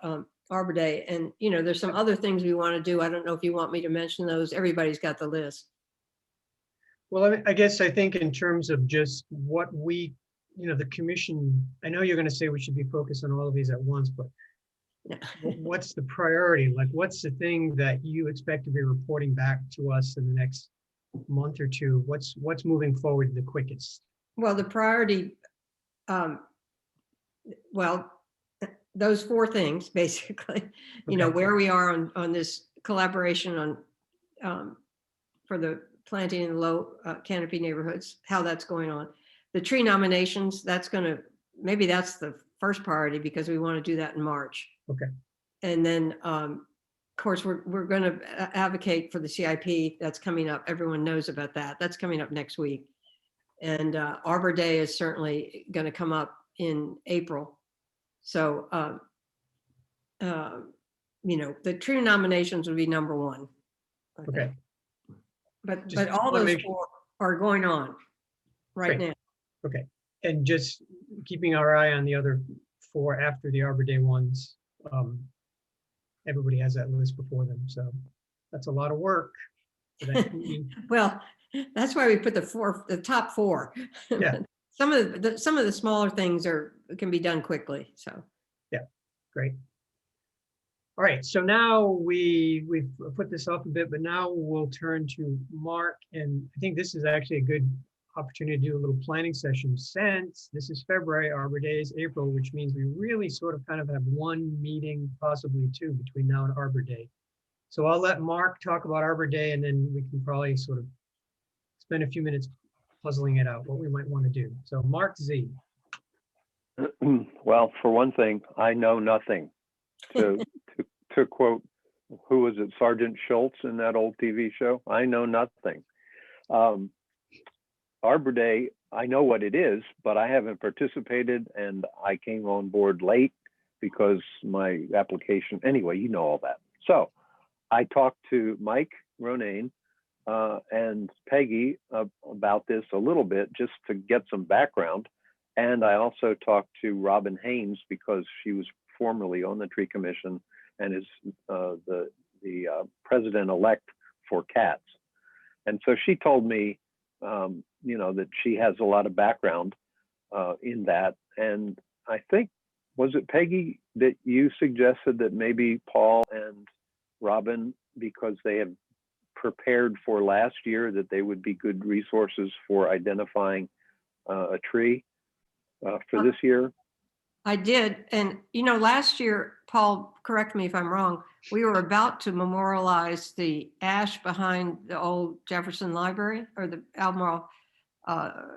Arbor Day, and there's some other things we want to do. I don't know if you want me to mention those. Everybody's got the list. Well, I guess I think in terms of just what we, the commission, I know you're going to say we should be focused on all of these at once, but what's the priority? Like, what's the thing that you expect to be reporting back to us in the next month or two? What's moving forward the quickest? Well, the priority, those four things, basically, where we are on this collaboration on for the planting in low canopy neighborhoods, how that's going on. The tree nominations, maybe that's the first priority because we want to do that in March. Okay. And then, of course, we're going to advocate for the CIP that's coming up. Everyone knows about that. That's coming up next week. And Arbor Day is certainly going to come up in April. So, the tree nominations would be number one. Okay. But all those four are going on right now. Okay. And just keeping our eye on the other four after the Arbor Day ones. Everybody has that list before them. So that's a lot of work. Well, that's why we put the top four. Yeah. Some of the smaller things can be done quickly. So. Yeah, great. All right, so now we've put this off a bit, but now we'll turn to Mark, and I think this is actually a good opportunity to do a little planning session since this is February, Arbor Day is April, which means we really sort of kind of have one meeting, possibly two, between now and Arbor Day. So I'll let Mark talk about Arbor Day, and then we can probably sort of spend a few minutes puzzling it out, what we might want to do. So Mark Z. Well, for one thing, I know nothing. To quote, who was it, Sergeant Schultz in that old TV show? I know nothing. Arbor Day, I know what it is, but I haven't participated, and I came on board late because my application, anyway, you know all that. So I talked to Mike Ronayne and Peggy about this a little bit just to get some background. And I also talked to Robin Haynes because she was formerly on the Tree Commission and is the president-elect for CATS. And so she told me, that she has a lot of background in that. And I think, was it Peggy that you suggested that maybe Paul and Robin, because they have prepared for last year, that they would be good resources for identifying a tree for this year? I did. And, last year, Paul, correct me if I'm wrong, we were about to memorialize the ash behind the old Jefferson Library or the Albemarle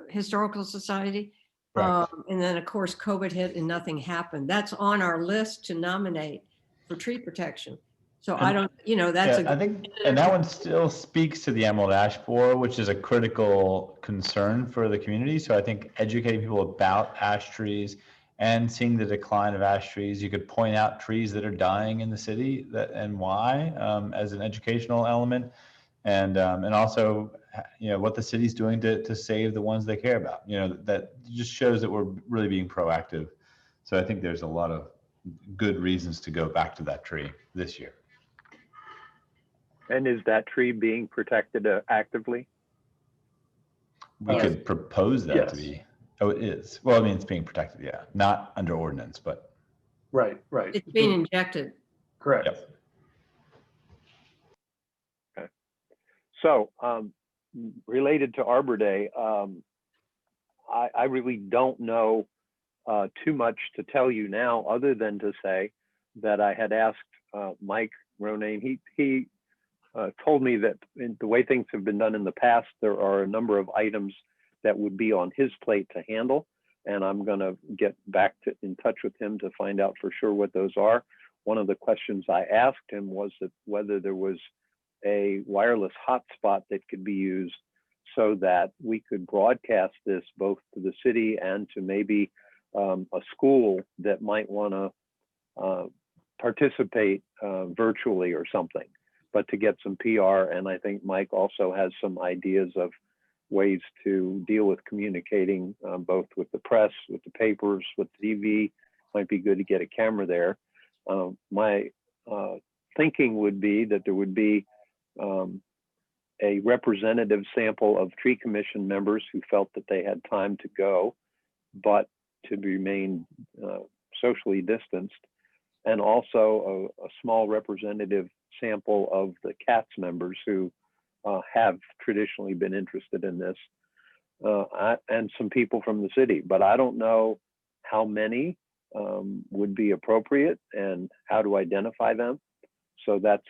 Historical Society. And then, of course, COVID hit and nothing happened. That's on our list to nominate for tree protection. So I think, and that one still speaks to the emerald ash borer, which is a critical concern for the community. So I think educating people about ash trees and seeing the decline of ash trees, you could point out trees that are dying in the city and why, as an educational element, and also, what the city's doing to save the ones they care about. That just shows that we're really being proactive. So I think there's a lot of good reasons to go back to that tree this year. And is that tree being protected actively? We could propose that to be. Oh, it is. Well, I mean, it's being protected, yeah. Not under ordinance, but. Right. It's being injected. Correct. Yep. Okay. So related to Arbor Day, I really don't know too much to tell you now, other than to say that I had asked Mike Ronayne. He told me that in the way things have been done in the past, there are a number of items that would be on his plate to handle. And I'm going to get back in touch with him to find out for sure what those are. One of the questions I asked him was that whether there was a wireless hotspot that could be used so that we could broadcast this both to the city and to maybe a school that might want to participate virtually or something, but to get some PR. And I think Mike also has some ideas of ways to deal with communicating both with the press, with the papers, with TV. Might be good to get a camera there. My thinking would be that there would be a representative sample of tree commission members who felt that they had time to go, but to remain socially distanced, and also a small representative sample of the CATS members who have traditionally been interested in this, and some people from the city. But I don't know how many would be appropriate and how to identify them. So that's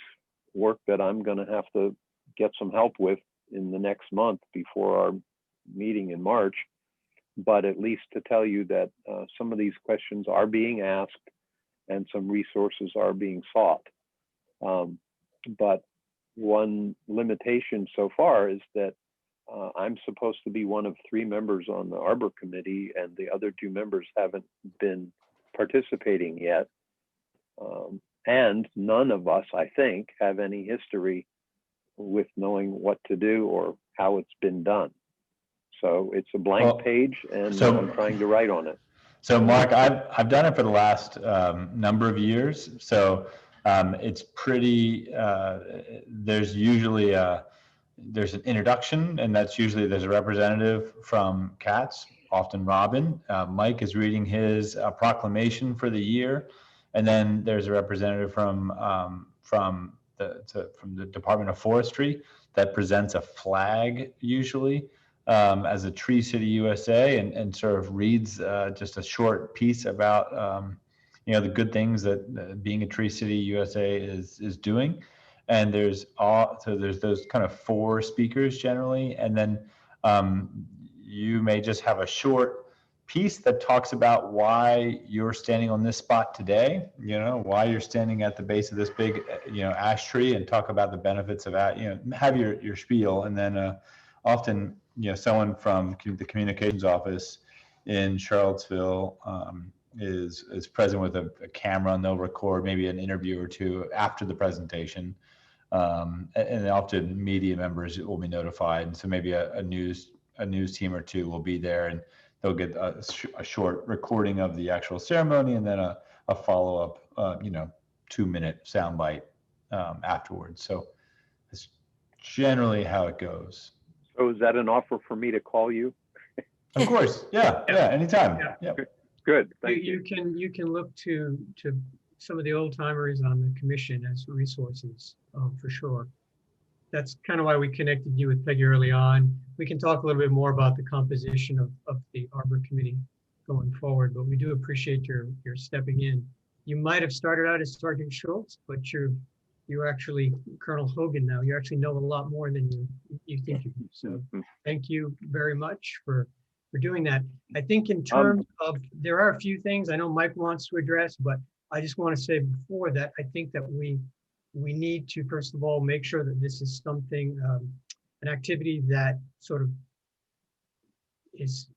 work that I'm going to have to get some help with in the next month before our meeting in March. But at least to tell you that some of these questions are being asked and some resources are being sought. But one limitation so far is that I'm supposed to be one of 3 members on the Arbor Committee, and the other 2 members haven't been participating yet. And none of us, I think, have any history with knowing what to do or how it's been done. So it's a blank page, and I'm trying to write on it. So Mark, I've done it for the last number of years. So it's pretty, there's usually there's an introduction, and that's usually there's a representative from CATS, often Robin. Mike is reading his proclamation for the year, and then there's a representative from the Department of Forestry that presents a flag usually as a Tree City USA, and sort of reads just a short piece about the good things that being a Tree City USA is doing. And there's those kind of 4 speakers generally, and then you may just have a short piece that talks about why you're standing on this spot today, why you're standing at the base of this big ash tree, and talk about the benefits of that, have your spiel. And then often someone from the communications office in Charlottesville is present with a camera, and they'll record maybe an interview or 2 after the presentation. And often media members will be notified, and so maybe a news team or 2 will be there, and they'll get a short recording of the actual ceremony, and then a follow-up 2-minute soundbite afterwards. So that's generally how it goes. So is that an offer for me to call you? Of course, yeah, anytime. Yeah. Good, thank you. You can look to some of the old timers on the commission as resources, for sure. That's kind of why we connected you with Peggy early on. We can talk a little bit more about the composition of the Arbor Committee going forward, but we do appreciate your stepping in. You might have started out as Sergeant Schultz, but you're actually Colonel Hogan now. You actually know a lot more than you think you do. So thank you very much for doing that. I think in terms of, there are a few things I know Mike wants to address, but I just want to say before that, I think that we need to, first of all, make sure that this is something, an activity that sort of is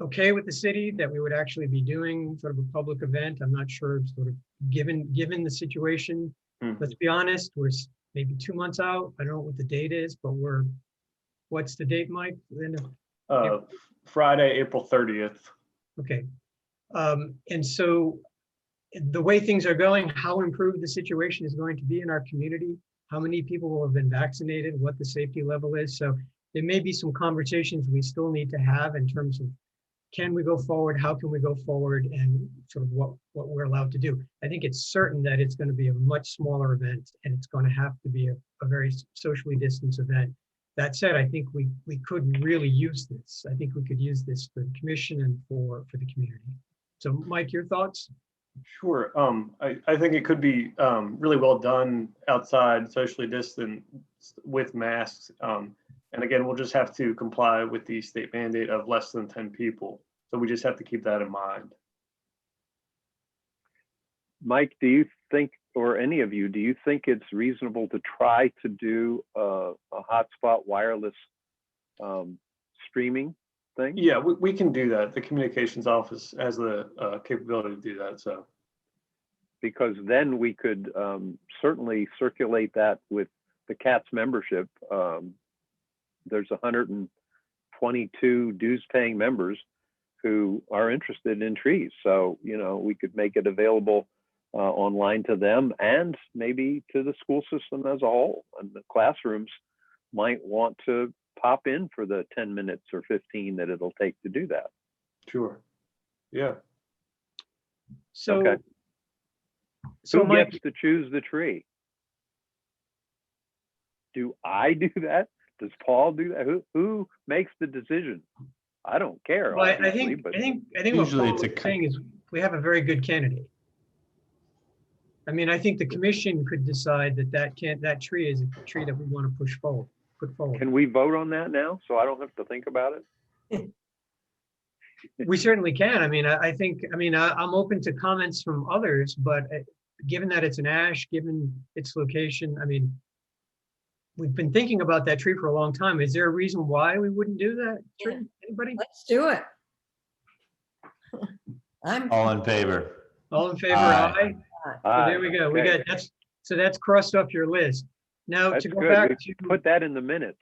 okay with the city, that we would actually be doing, sort of a public event. I'm not sure, sort of given the situation. Let's be honest, we're maybe 2 months out. I don't know what the date is, but what's the date, Mike? Friday, April 30th. Okay. And so the way things are going, how improved the situation is going to be in our community, how many people will have been vaccinated, what the safety level is. So there may be some conversations we still need to have in terms of, can we go forward? How can we go forward? And sort of what we're allowed to do. I think it's certain that it's going to be a much smaller event, and it's going to have to be a very socially distanced event. That said, I think we could really use this. I think we could use this for the commission and for the community. So Mike, your thoughts? Sure. I think it could be really well done outside, socially distant with masks. And again, we'll just have to comply with the state mandate of less than 10 people. So we just have to keep that in mind. Mike, do you think, or any of you, do you think it's reasonable to try to do a hotspot wireless streaming thing? Yeah, we can do that. The communications office has the capability to do that. So, because then we could certainly circulate that with the CATS membership. There's 122 dues-paying members who are interested in trees. So, you know, we could make it available online to them and maybe to the school system as a whole. And the classrooms might want to pop in for the 10 minutes or 15 that it'll take to do that. sure. Yeah. So, Okay. so Who Mike, gets to choose the tree? Do I do that? Does Paul do that? Who makes the decision? I don't care. well, I obviously, think but what Usually Paul it's a was saying is we have a very good candidate. I mean, I think the commission could decide that tree is a tree that we want to put forward. can we vote on that now so I don't have to think about it? We certainly can. I mean, I think, I'm open to comments from others, but given that it's an ash, given its location, I mean, we've been thinking about that tree for a long time. Is there a reason why we wouldn't do that tree? Yeah. Anybody? Let's do it. I'm, All in favor? All in favor? Aye. Aye. So there we go. We Okay. got that's crossed off your list. Now That's to go good. back We to put that in the minutes.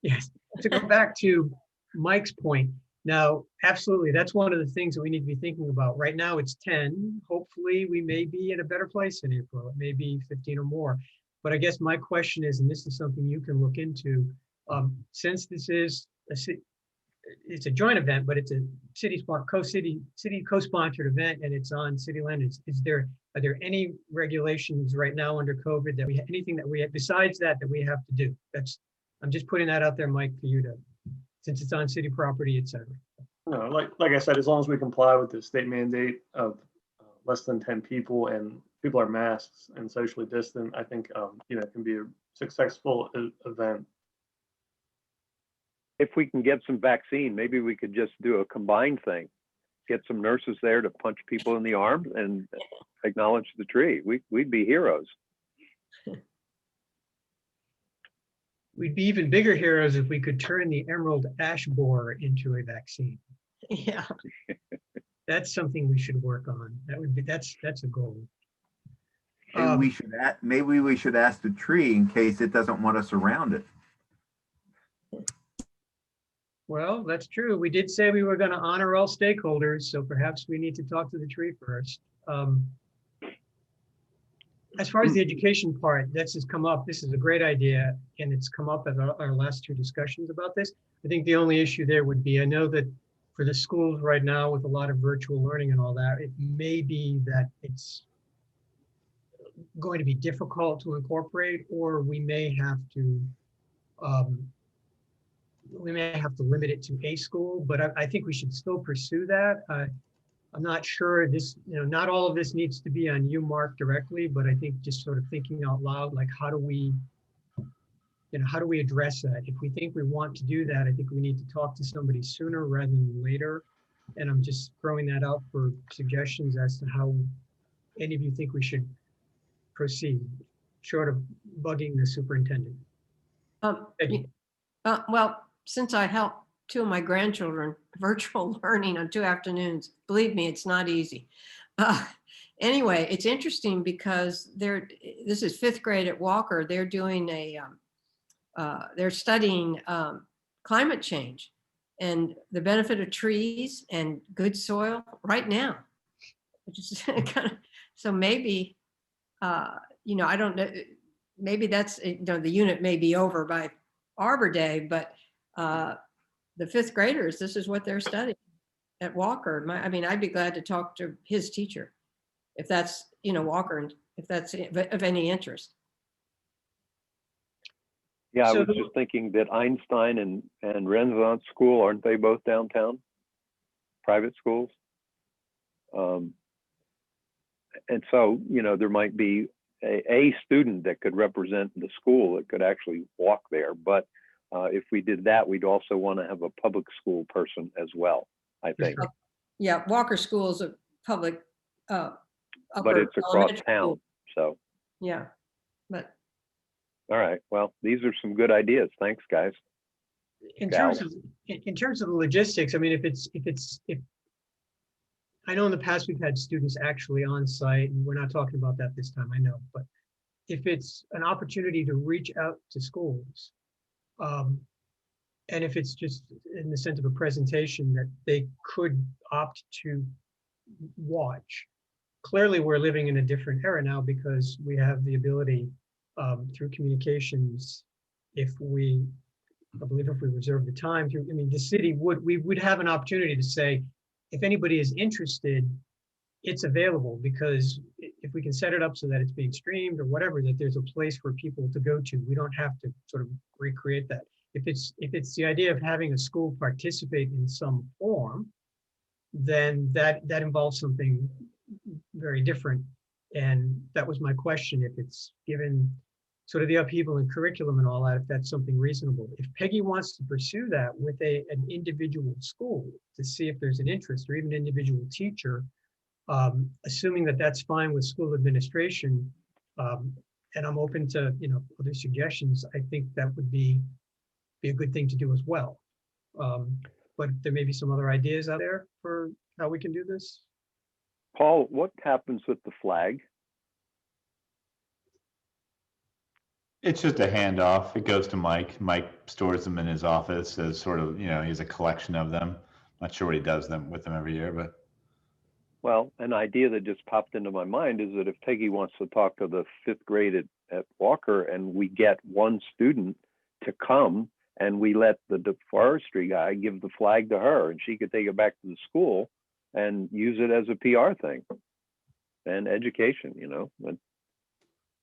yes, to go back to Mike's point. Now, absolutely, that's one of the things that we need to be thinking about. Right now, it's 10. Hopefully, we may be in a better place in April. It may be 15 or more. But I guess my question is, and this is something you can look into, since this is it's a joint event, but it's a city co-sponsored event, and it's on city land. Are there any regulations right now under COVID that anything that we have besides that we have to do? I'm just putting that out there, Mike, for you to, since it's on city property, et cetera. No, like I said, as long as we comply with the state mandate of less than 10 people and people are masked and socially distant, I think it can be a successful event. If we can get some vaccine, maybe we could just do a combined thing. Get some nurses there to punch people in the arm and acknowledge the tree. We'd be heroes. We'd be even bigger heroes if we could turn the emerald ash borer into a vaccine. yeah. That's something we should work on. That's a goal. Maybe we should ask the tree in case it doesn't want us around it. Well, that's true. We did say we were going to honor all stakeholders, so perhaps we need to talk to the tree first. As far as the education part, this has come up. This is a great idea, and it's come up at our last two discussions about this. I think the only issue there would be, I know that for the schools right now with a lot of virtual learning and all that, it may be that it's going to be difficult to incorporate, or we may have to limit it to a school, but I think we should still pursue that. I'm not sure not all of this needs to be on you, Mark, directly, but I think just sort of thinking out loud, like how do we address that? If we think we want to do that, I think we need to talk to somebody sooner rather than later. And I'm just throwing that out for suggestions as to how any of you think we should proceed, short of bugging the superintendent. Peggy. Well, since I helped two of my grandchildren virtual learning on 2 afternoons, believe me, it's not easy. Anyway, it's interesting because this is 5th grade at Walker. They're doing they're studying climate change and the benefit of trees and good soil right now, which is kind of, so maybe, I don't know, maybe that's, the unit may be over by Arbor Day, but the 5th graders, this is what they're studying at Walker. I'd be glad to talk to his teacher if that's, Walker, and if that's of any interest. Yeah, I So- was just thinking that Einstein and Renaissance School, aren't they both downtown? Private schools? And so, you know, there might be a student that could represent the school that could actually walk there. But if we did that, we'd also want to have a public school person as well, I think. Yeah, Walker School is a public, But upper it's across elementary town. school. So, Yeah, but all right. Well, these are some good ideas. Thanks, guys. In terms of the logistics, I mean, if I know in the past we've had students actually on site, and we're not talking about that this time, I know, but if it's an opportunity to reach out to schools, and if it's just in the sense of a presentation that they could opt to watch. Clearly, we're living in a different era now because we have the ability through communications, I believe if we reserve the time through, I mean, the city we would have an opportunity to say, if anybody is interested, it's available, because if we can set it up so that it's being streamed or whatever, that there's a place for people to go to. We don't have to sort of recreate that. If it's the idea of having a school participate in some form, then that involves something very different. And that was my question, if it's given sort of the upheaval in curriculum and all that, if that's something reasonable. If Peggy wants to pursue that with an individual school to see if there's an interest, or even individual teacher, assuming that that's fine with school administration, and I'm open to, you know, other suggestions, I think that would be a good thing to do as well. But there may be some other ideas out there for how we can do this. Paul, what happens with the flag? It's just a handoff. It goes to Mike. Mike stores them in his office as sort of, you know, he has a collection of them. Not sure what he does with them every year, but. Well, an idea that just popped into my mind is that if Peggy wants to talk to the 5th grade at Walker, and we get one student to come, and we let the forestry guy give the flag to her, and she could take it back to the school and use it as a PR thing and education, you know. And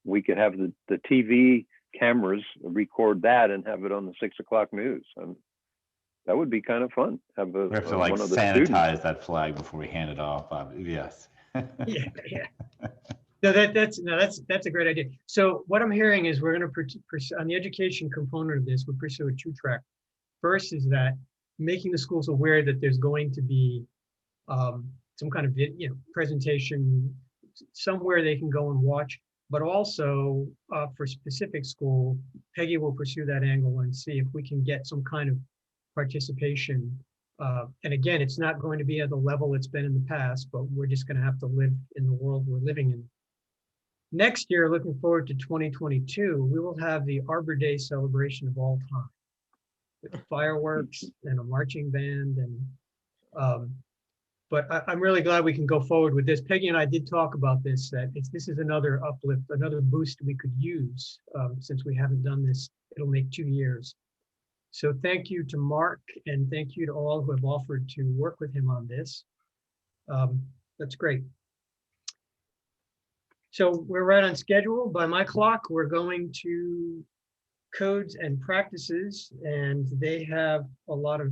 we could have the TV cameras record that and have it on the 6 o'clock news. And that would be kind of fun. We have to like one of the sanitize students. that flag before we hand it off. Yes. Yeah. No, that's a great idea. So what I'm hearing is we're going to pursue on the education component of this, we pursue a 2-track. First is that making the schools aware that there's going to be some kind of presentation somewhere they can go and watch, but also for specific school, Peggy will pursue that angle and see if we can get some kind of participation. And again, it's not going to be at the level it's been in the past, but we're just going to have to live in the world we're living in. Next year, looking forward to 2022, we will have the Arbor Day celebration of all time, with fireworks and a marching band. And but I'm really glad we can go forward with this. Peggy and I did talk about this, that this is another uplift, another boost we could use since we haven't done this. It'll make 2 years. So thank you to Mark, and thank you to all who have offered to work with him on this. That's great. So we're right on schedule. By my clock, we're going to codes and practices, and they have a lot of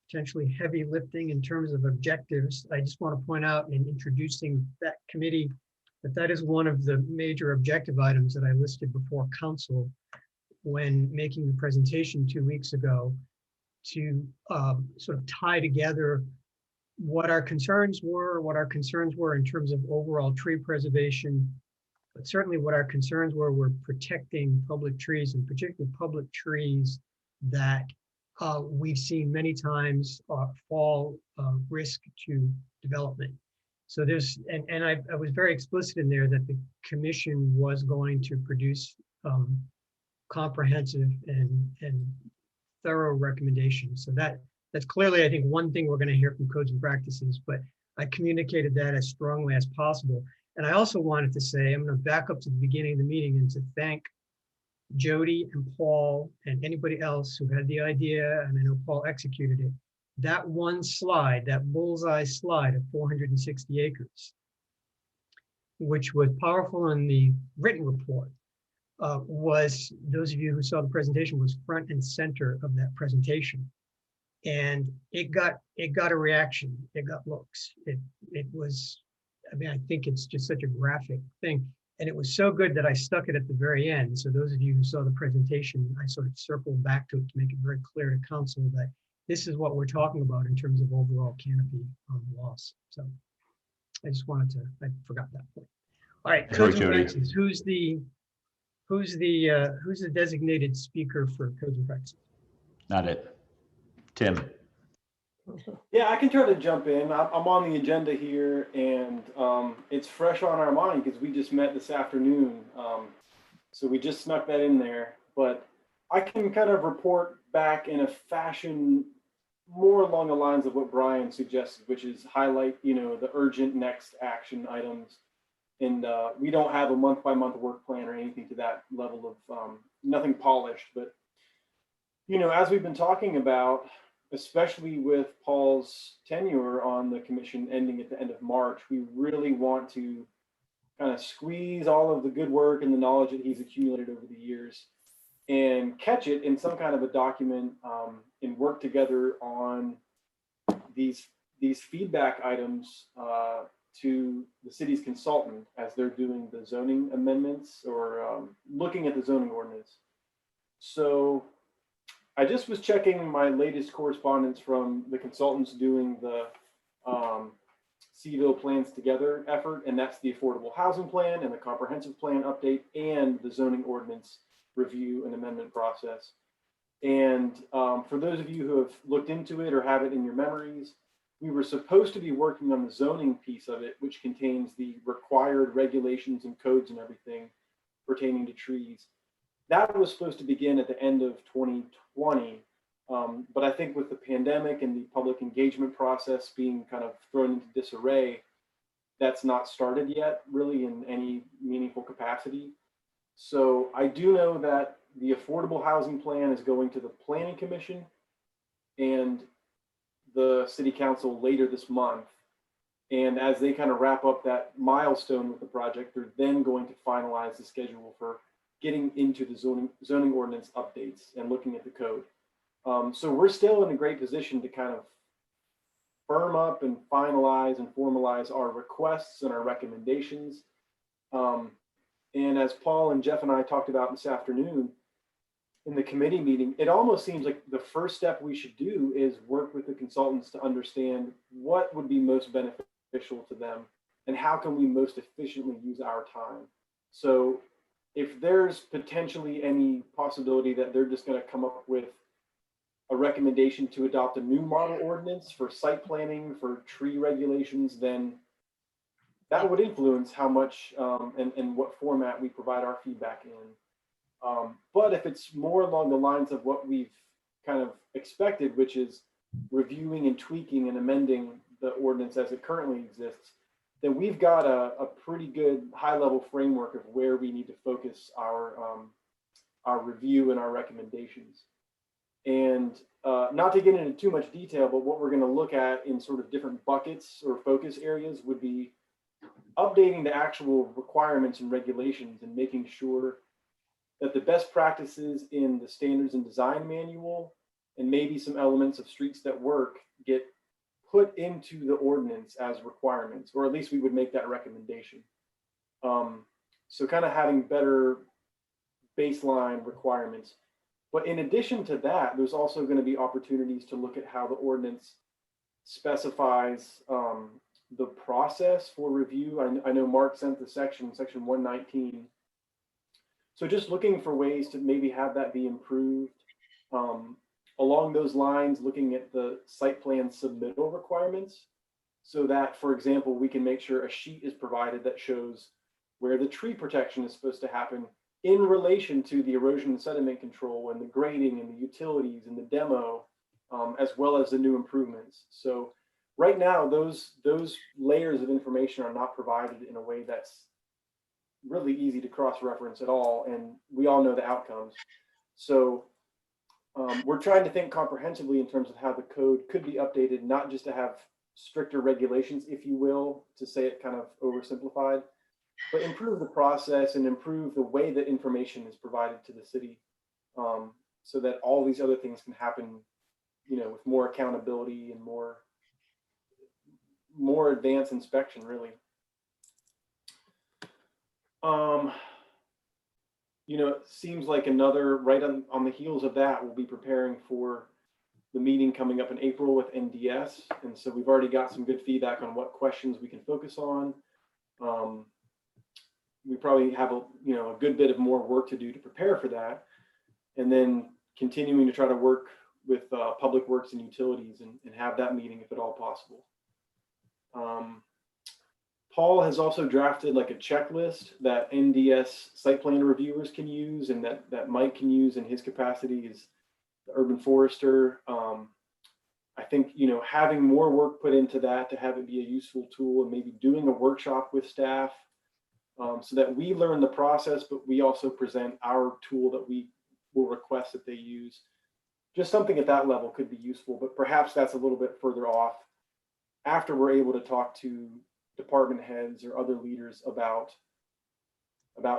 potentially heavy lifting in terms of objectives. I just want to point out in introducing that committee that is one of the major objective items that I listed before council when making the presentation 2 weeks ago, to sort of tie together what our concerns were in terms of overall tree preservation, but certainly what our concerns were protecting public trees, and particularly public trees that we've seen many times fall risk to development. So there's, and I was very explicit in there that the commission was going to produce comprehensive and thorough recommendations. So that's clearly, I think, one thing we're going to hear from codes and practices, but I communicated that as strongly as possible. And I also wanted to say, I'm going to back up to the beginning of the meeting and to thank Jody and Paul and anybody else who had the idea, and I know Paul executed it. That one slide, that bullseye slide of 460 acres, which was powerful in the written report, was, those of you who saw the presentation, was front and center of that presentation. And it got a reaction. It got looks. It was, I mean, I think it's just such a graphic thing. And it was so good that I stuck it at the very end. So those of you who saw the presentation, I sort of circled back to it to make it very clear to council that this is what we're talking about in terms of overall canopy loss. So I just wanted to, I forgot that point. All right, That's codes right, and Jody. practices. Who's the designated speaker for codes and practices? Not it. Tim. Yeah, I can try to jump in. I'm on the agenda here, and it's fresh on our mind because we just met this afternoon. So we just snuck that in there. But I can kind of report back in a fashion more along the lines of what Brian suggested, which is highlight, you know, the urgent next action items. And we don't have a month-by-month work plan or anything to that level of nothing polished. But, you know, as we've been talking about, especially with Paul's tenure on the commission ending at the end of March, we really want to kind of squeeze all of the good work and the knowledge that he's accumulated over the years and catch it in some kind of a document and work together on these feedback items to the city's consultant as they're doing the zoning amendments or looking at the zoning ordinance. So I just was checking my latest correspondence from the consultants doing the Cville Plans Together effort, and that's the affordable housing plan and the comprehensive plan update and the zoning ordinance review and amendment process. And for those of you who have looked into it or have it in your memories, we were supposed to be working on the zoning piece of it, which contains the required regulations and codes and everything pertaining to trees. That was supposed to begin at the end of 2020. But I think with the pandemic and the public engagement process being kind of thrown into disarray, that's not started yet really in any meaningful capacity. So I do know that the affordable housing plan is going to the Planning Commission and the City Council later this month. And as they kind of wrap up that milestone with the project, they're then going to finalize the schedule for getting into the zoning ordinance updates and looking at the code. So we're still in a great position to kind of firm up and finalize and formalize our requests and our recommendations. And as Paul and Jeff and I talked about this afternoon in the committee meeting, it almost seems like the first step we should do is work with the consultants to understand what would be most beneficial to them and how can we most efficiently use our time. So if there's potentially any possibility that they're just going to come up with a recommendation to adopt a new model ordinance for site planning, for tree regulations, then that would influence how much and what format we provide our feedback in. But if it's more along the lines of what we've kind of expected, which is reviewing and tweaking and amending the ordinance as it currently exists, then we've got a pretty good high-level framework of where we need to focus our review and our recommendations. And not to get into too much detail, but what we're going to look at in sort of different buckets or focus areas would be updating the actual requirements and regulations and making sure that the best practices in the standards and design manual and maybe some elements of Streets That Work get put into the ordinance as requirements, or at least we would make that recommendation. So kind of having better baseline requirements. But in addition to that, there's also going to be opportunities to look at how the ordinance specifies the process for review. I know Mark sent the section 119. So just looking for ways to maybe have that be improved. Along those lines, looking at the site plan submittal requirements so that, for example, we can make sure a sheet is provided that shows where the tree protection is supposed to happen in relation to the erosion and sediment control and the grading and the utilities and the demo, as well as the new improvements. So right now, those layers of information are not provided in a way that's really easy to cross-reference at all, and we all know the outcomes. So we're trying to think comprehensively in terms of how the code could be updated, not just to have stricter regulations, if you will, to say it kind of oversimplified, but improve the process and improve the way that information is provided to the city, so that all these other things can happen, with more accountability and more advanced inspection, really. It seems like another, right on the heels of that, we'll be preparing for the meeting coming up in April with NDS. And so we've already got some good feedback on what questions we can focus on. We probably have a good bit of more work to do to prepare for that. And then continuing to try to work with Public Works and Utilities and have that meeting if at all possible. Paul has also drafted like a checklist that NDS site plan reviewers can use, and that Mike can use in his capacity as the urban forester. I think, having more work put into that to have it be a useful tool, and maybe doing a workshop with staff so that we learn the process, but we also present our tool that we will request that they use. Just something at that level could be useful, but perhaps that's a little bit further off after we're able to talk to department heads or other leaders about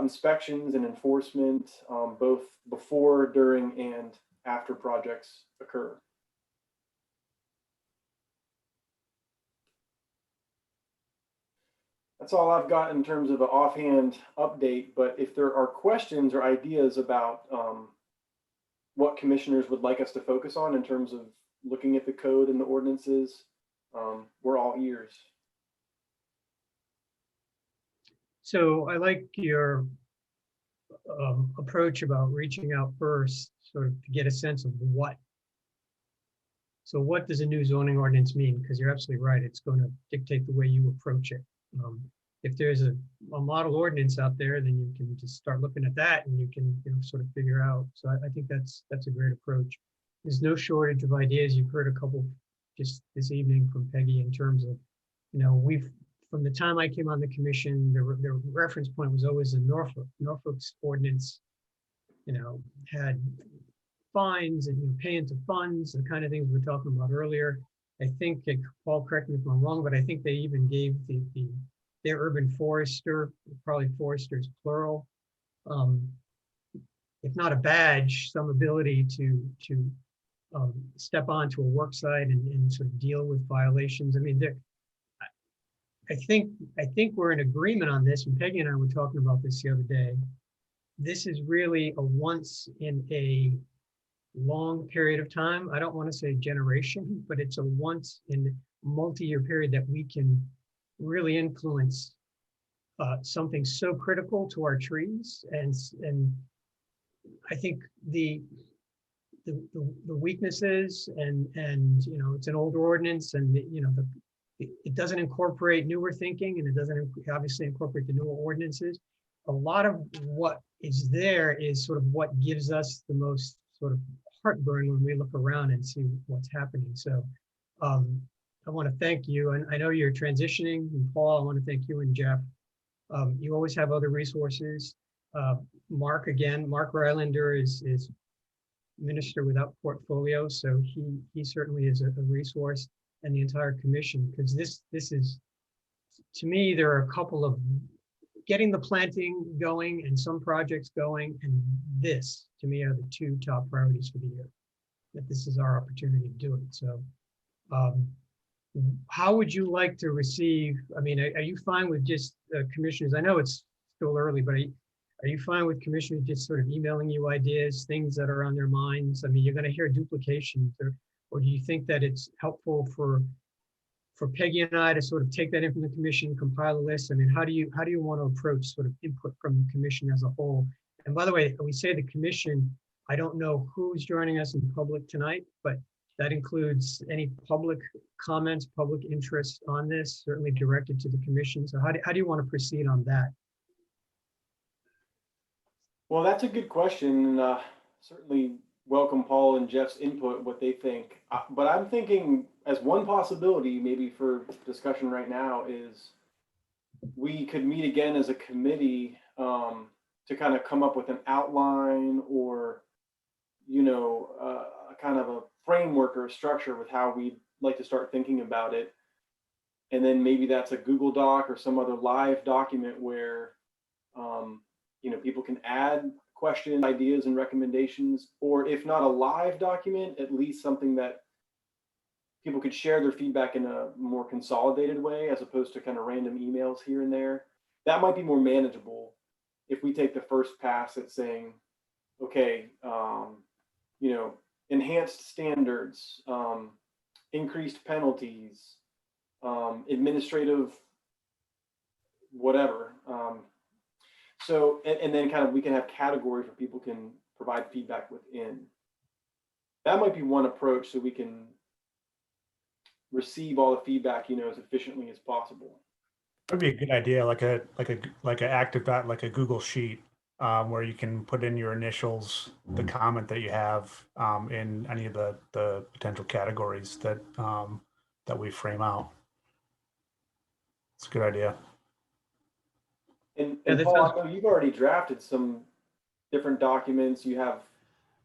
inspections and enforcement, both before, during, and after projects occur. That's all I've got in terms of an offhand update, but if there are questions or ideas about what commissioners would like us to focus on in terms of looking at the code and the ordinances, we're all ears. So I like your approach about reaching out first, sort of to get a sense of what. So what does a new zoning ordinance mean? Because you're absolutely right, it's going to dictate the way you approach it. If there's a model ordinance out there, then you can just start looking at that and you can sort of figure out. So I think that's a great approach. There's no shortage of ideas. You've heard a couple just this evening from Peggy in terms of, from the time I came on the commission, the reference point was always in Norfolk. Norfolk's ordinance, had fines and paying to funds, the kind of things we were talking about earlier. I think, Paul, correct me if I'm wrong, but I think they even gave their urban forester, probably foresters plural, if not a badge, some ability to step onto a work site and sort of deal with violations. I mean, I think we're in agreement on this, and Peggy and I were talking about this the other day. This is really a once in a long period of time. I don't want to say generation, but it's a once in multi-year period that we can really influence something so critical to our trees. And I think the weaknesses and it's an older ordinance, and it doesn't incorporate newer thinking, and it doesn't obviously incorporate the newer ordinances. A lot of what is there is sort of what gives us the most sort of heartburn when we look around and see what's happening. So I want to thank you, and I know you're transitioning, and Paul, I want to thank you and Jeff. You always have other resources. Mark Rylander is Minister without portfolio, so he certainly is a resource, and the entire commission, because this is, to me, there are a couple of getting the planting going and some projects going, and this, to me, are the two top priorities for the year. That this is our opportunity to do it. So how would you like to receive, I mean, are you fine with just commissioners? I know it's still early, but are you fine with commissioners just sort of emailing you ideas, things that are on their minds? I mean, you're going to hear duplications, or do you think that it's helpful for Peggy and I to sort of take that in from the commission, compile a list? I mean, how do you want to approach sort of input from the commission as a whole? And by the way, when we say the commission, I don't know who's joining us in public tonight, but that includes any public comments, public interest on this, certainly directed to the commission. So how do you want to proceed on that? Well, that's a good question. Certainly welcome Paul and Jeff's input, what they think. But I'm thinking as one possibility, maybe for discussion right now, is we could meet again as a committee to kind of come up with an outline or, kind of a framework or a structure with how we'd like to start thinking about it. And then maybe that's a Google Doc or some other live document where, you know, people can add questions, ideas, and recommendations, or if not a live document, at least something that people could share their feedback in a more consolidated way, as opposed to kind of random emails here and there. That might be more manageable if we take the first pass at saying, okay, you know, enhanced standards, increased penalties, administrative whatever. So, and then kind of we can have categories where people can provide feedback within. That might be one approach, so we can receive all the feedback, you know, as efficiently as possible. That'd be a good idea, like a active dot, like a Google Sheet, where you can put in your initials, the comment that you have in any of the potential categories that that we frame out. It's a good idea. And Yeah, that Paul, sounds- I know you've already drafted some different documents. You have.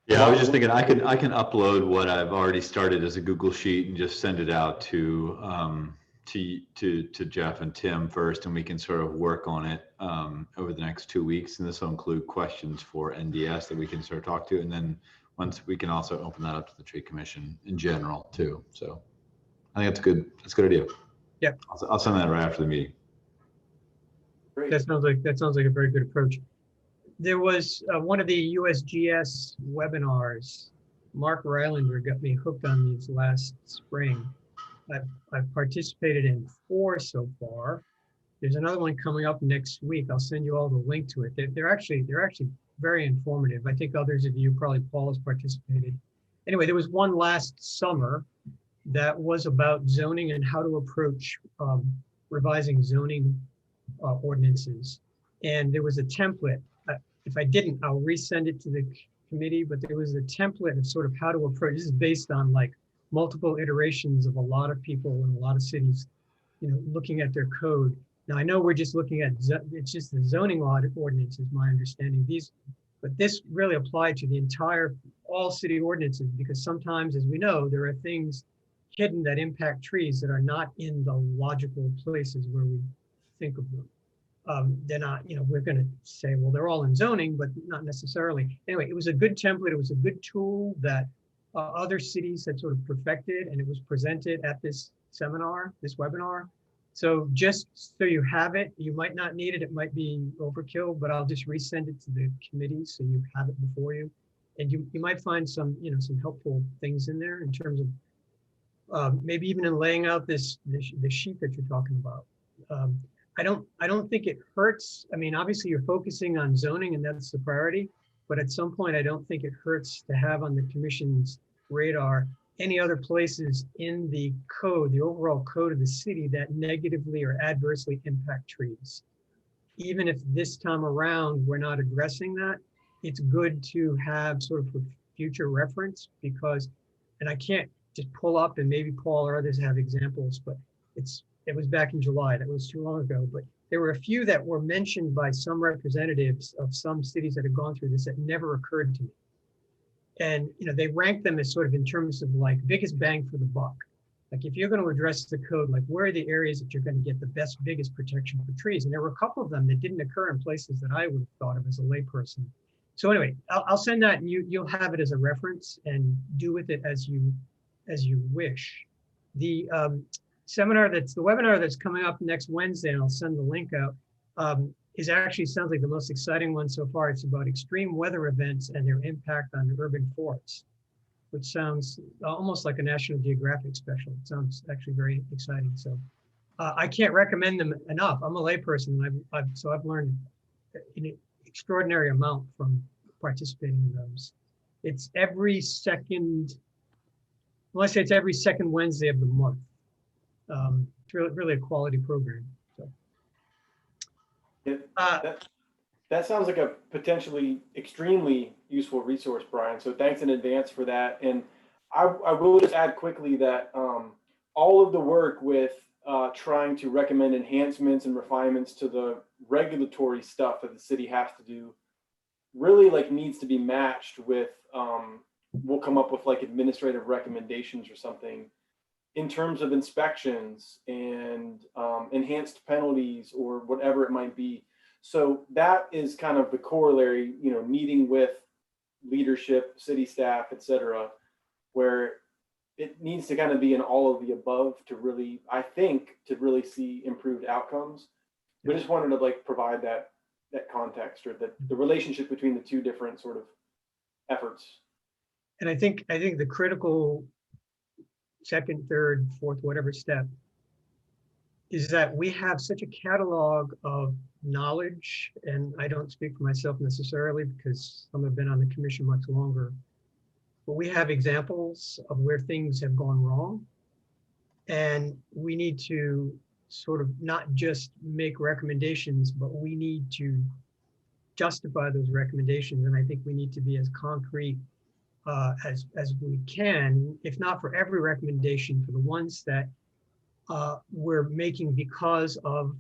Yeah, I was just thinking I can upload what I've already started as a Google Sheet and just send it out to Jeff and Tim first, and we can sort of work on it over the next 2 weeks. And this will include questions for NDS that we can sort of talk to, and then once we can also open that up to the Tree Commission in general too. So I think that's a good idea. Yeah, I'll send that right after the meeting. Great. that sounds like a very good approach. There was one of the USGS webinars. Mark Rylander got me hooked on these last spring. I've participated in 4 so far. There's another one coming up next week. I'll send you all the link to it. They're actually very informative. I think others of you, probably Paul, has participated. Anyway, there was one last summer that was about zoning and how to approach revising zoning ordinances. And there was a template. If I didn't, I'll resend it to the committee, but there was a template of sort of how to approach. This is based on like multiple iterations of a lot of people in a lot of cities, you know, looking at their code. Now I know we're just looking at, it's just the zoning law ordinance is my understanding. But this really applied to the all city ordinances, because sometimes, as we know, there are things hidden that impact trees that are not in the logical places where we think of them. They're not, you know, we're going to say, well, they're all in zoning, but not necessarily. Anyway, it was a good template. It was a good tool that other cities had sort of perfected, and it was presented at this seminar, this webinar. So just so you have it, you might not need it. It might be overkill, but I'll just resend it to the committee so you have it before you. And you might find some, you know, some helpful things in there in terms of maybe even in laying out the sheet that you're talking about. I don't think it hurts. I mean, obviously you're focusing on zoning and that's the priority, but at some point I don't think it hurts to have on the commission's radar any other places in the code, the overall code of the city, that negatively or adversely impact trees. Even if this time around we're not addressing that, it's good to have sort of for future reference, because, and I can't just pull up, and maybe Paul or others have examples, but it was back in July. That was too long ago, but there were a few that were mentioned by some representatives of some cities that had gone through this that never occurred to me. And, you know, they ranked them as sort of in terms of like biggest bang for the buck. Like if you're going to address the code, like where are the areas that you're going to get the biggest protection for trees? And there were a couple of them that didn't occur in places that I would have thought of as a layperson. So anyway, I'll send that, and you'll have it as a reference and do with it as you wish. The webinar that's coming up next Wednesday, and I'll send the link out, is actually sounds like the most exciting one so far. It's about extreme weather events and their impact on urban forests, which sounds almost like a National Geographic special. It sounds actually very exciting. So I can't recommend them enough. I'm a layperson, and I've learned an extraordinary amount from participating in those. It's every second, well, I say it's every second Wednesday of the month. It's really a quality program. So. That sounds like a potentially extremely useful resource, Brian. So thanks in advance for that. And I will just add quickly that all of the work with trying to recommend enhancements and refinements to the regulatory stuff that the city has to do really like needs to be matched with, we'll come up with like administrative recommendations or something in terms of inspections and enhanced penalties or whatever it might be. So that is kind of the corollary, you know, meeting with leadership, city staff, et cetera, where it needs to kind of be in all of the above to really, I think, to really see improved outcomes. We just wanted to like provide that context, or the relationship between the two different sort of efforts. And I think the critical second, third, fourth, whatever step is that we have such a catalog of knowledge, and I don't speak for myself necessarily because some have been on the commission much longer, but we have examples of where things have gone wrong. And we need to sort of not just make recommendations, but we need to justify those recommendations. And I think we need to be as concrete as we can, if not for every recommendation, for the ones that we're making because of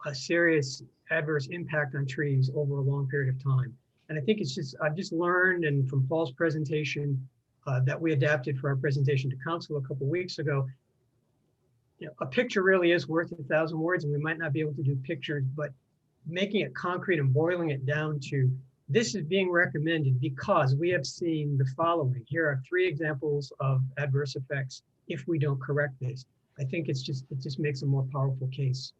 a serious adverse impact on trees over a long period of time. And I think it's just, I've just learned, and from Paul's presentation that we adapted for our presentation to council a couple of weeks ago, you know, a picture really is worth 1,000 words, and we might not be able to do pictures, but making it concrete and boiling it down to this is being recommended because we have seen the following. Here are 3 examples of adverse effects if we don't correct this. I think it just makes a more powerful case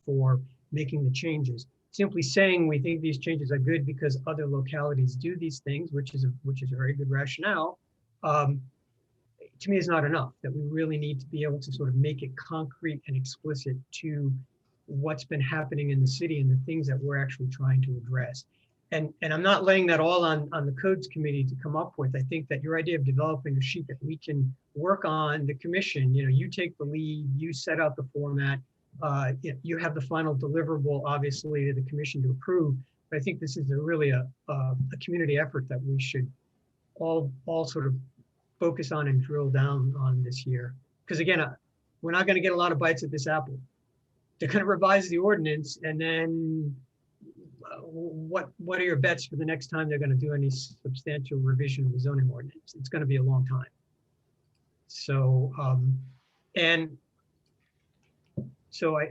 for making the changes. Simply saying we think these changes are good because other localities do these things, which is a very good rationale, to me is not enough. That we really need to be able to sort of make it concrete and explicit to what's been happening in the city and the things that we're actually trying to address. And I'm not laying that all on the codes committee to come up with. I think that your idea of developing a sheet that we can work on, the commission, you know, you take the lead, you set out the format, you have the final deliverable, obviously, to the commission to approve. But I think this is really a community effort that we should all sort of focus on and drill down on this year. Because again, we're not going to get a lot of bites at this apple. They're going to revise the ordinance, and then what are your bets for the next time they're going to do any substantial revision of the zoning ordinance? It's going to be a long time. So,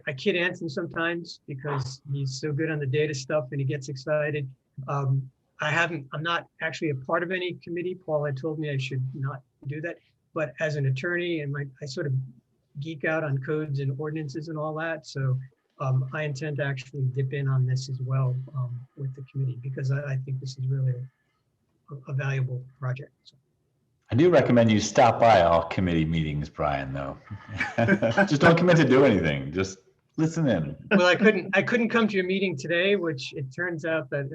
I kid Anson sometimes because he's so good on the data stuff and he gets excited. I'm not actually a part of any committee. Paul had told me I should not do that, but as an attorney, and I sort of geek out on codes and ordinances and all that. So I intend to actually dip in on this as well with the committee, because I think this is really a valuable project. So. I do recommend you stop by all committee meetings, Brian, though. Just don't commit to do anything. Just listen in. Well, I couldn't come to your meeting today, which it turns out that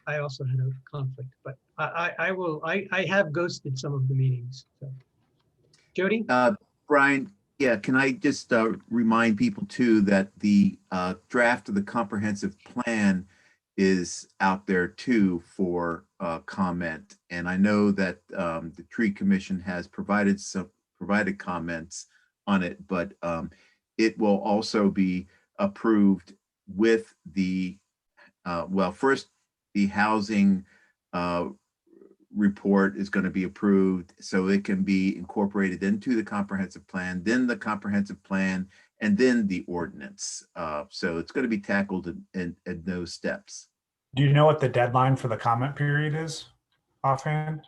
I also had a conflict, but I have ghosted some of the meetings. So. Jody? Brian, yeah, can I just remind people too that the draft of the comprehensive plan is out there too for comment. And I know that the Tree Commission has provided comments on it, but it will also be approved with the, first the housing report is going to be approved so it can be incorporated into the comprehensive plan, then the comprehensive plan, and then the ordinance. So it's going to be tackled in those steps. Do you know what the deadline for the comment period is offhand?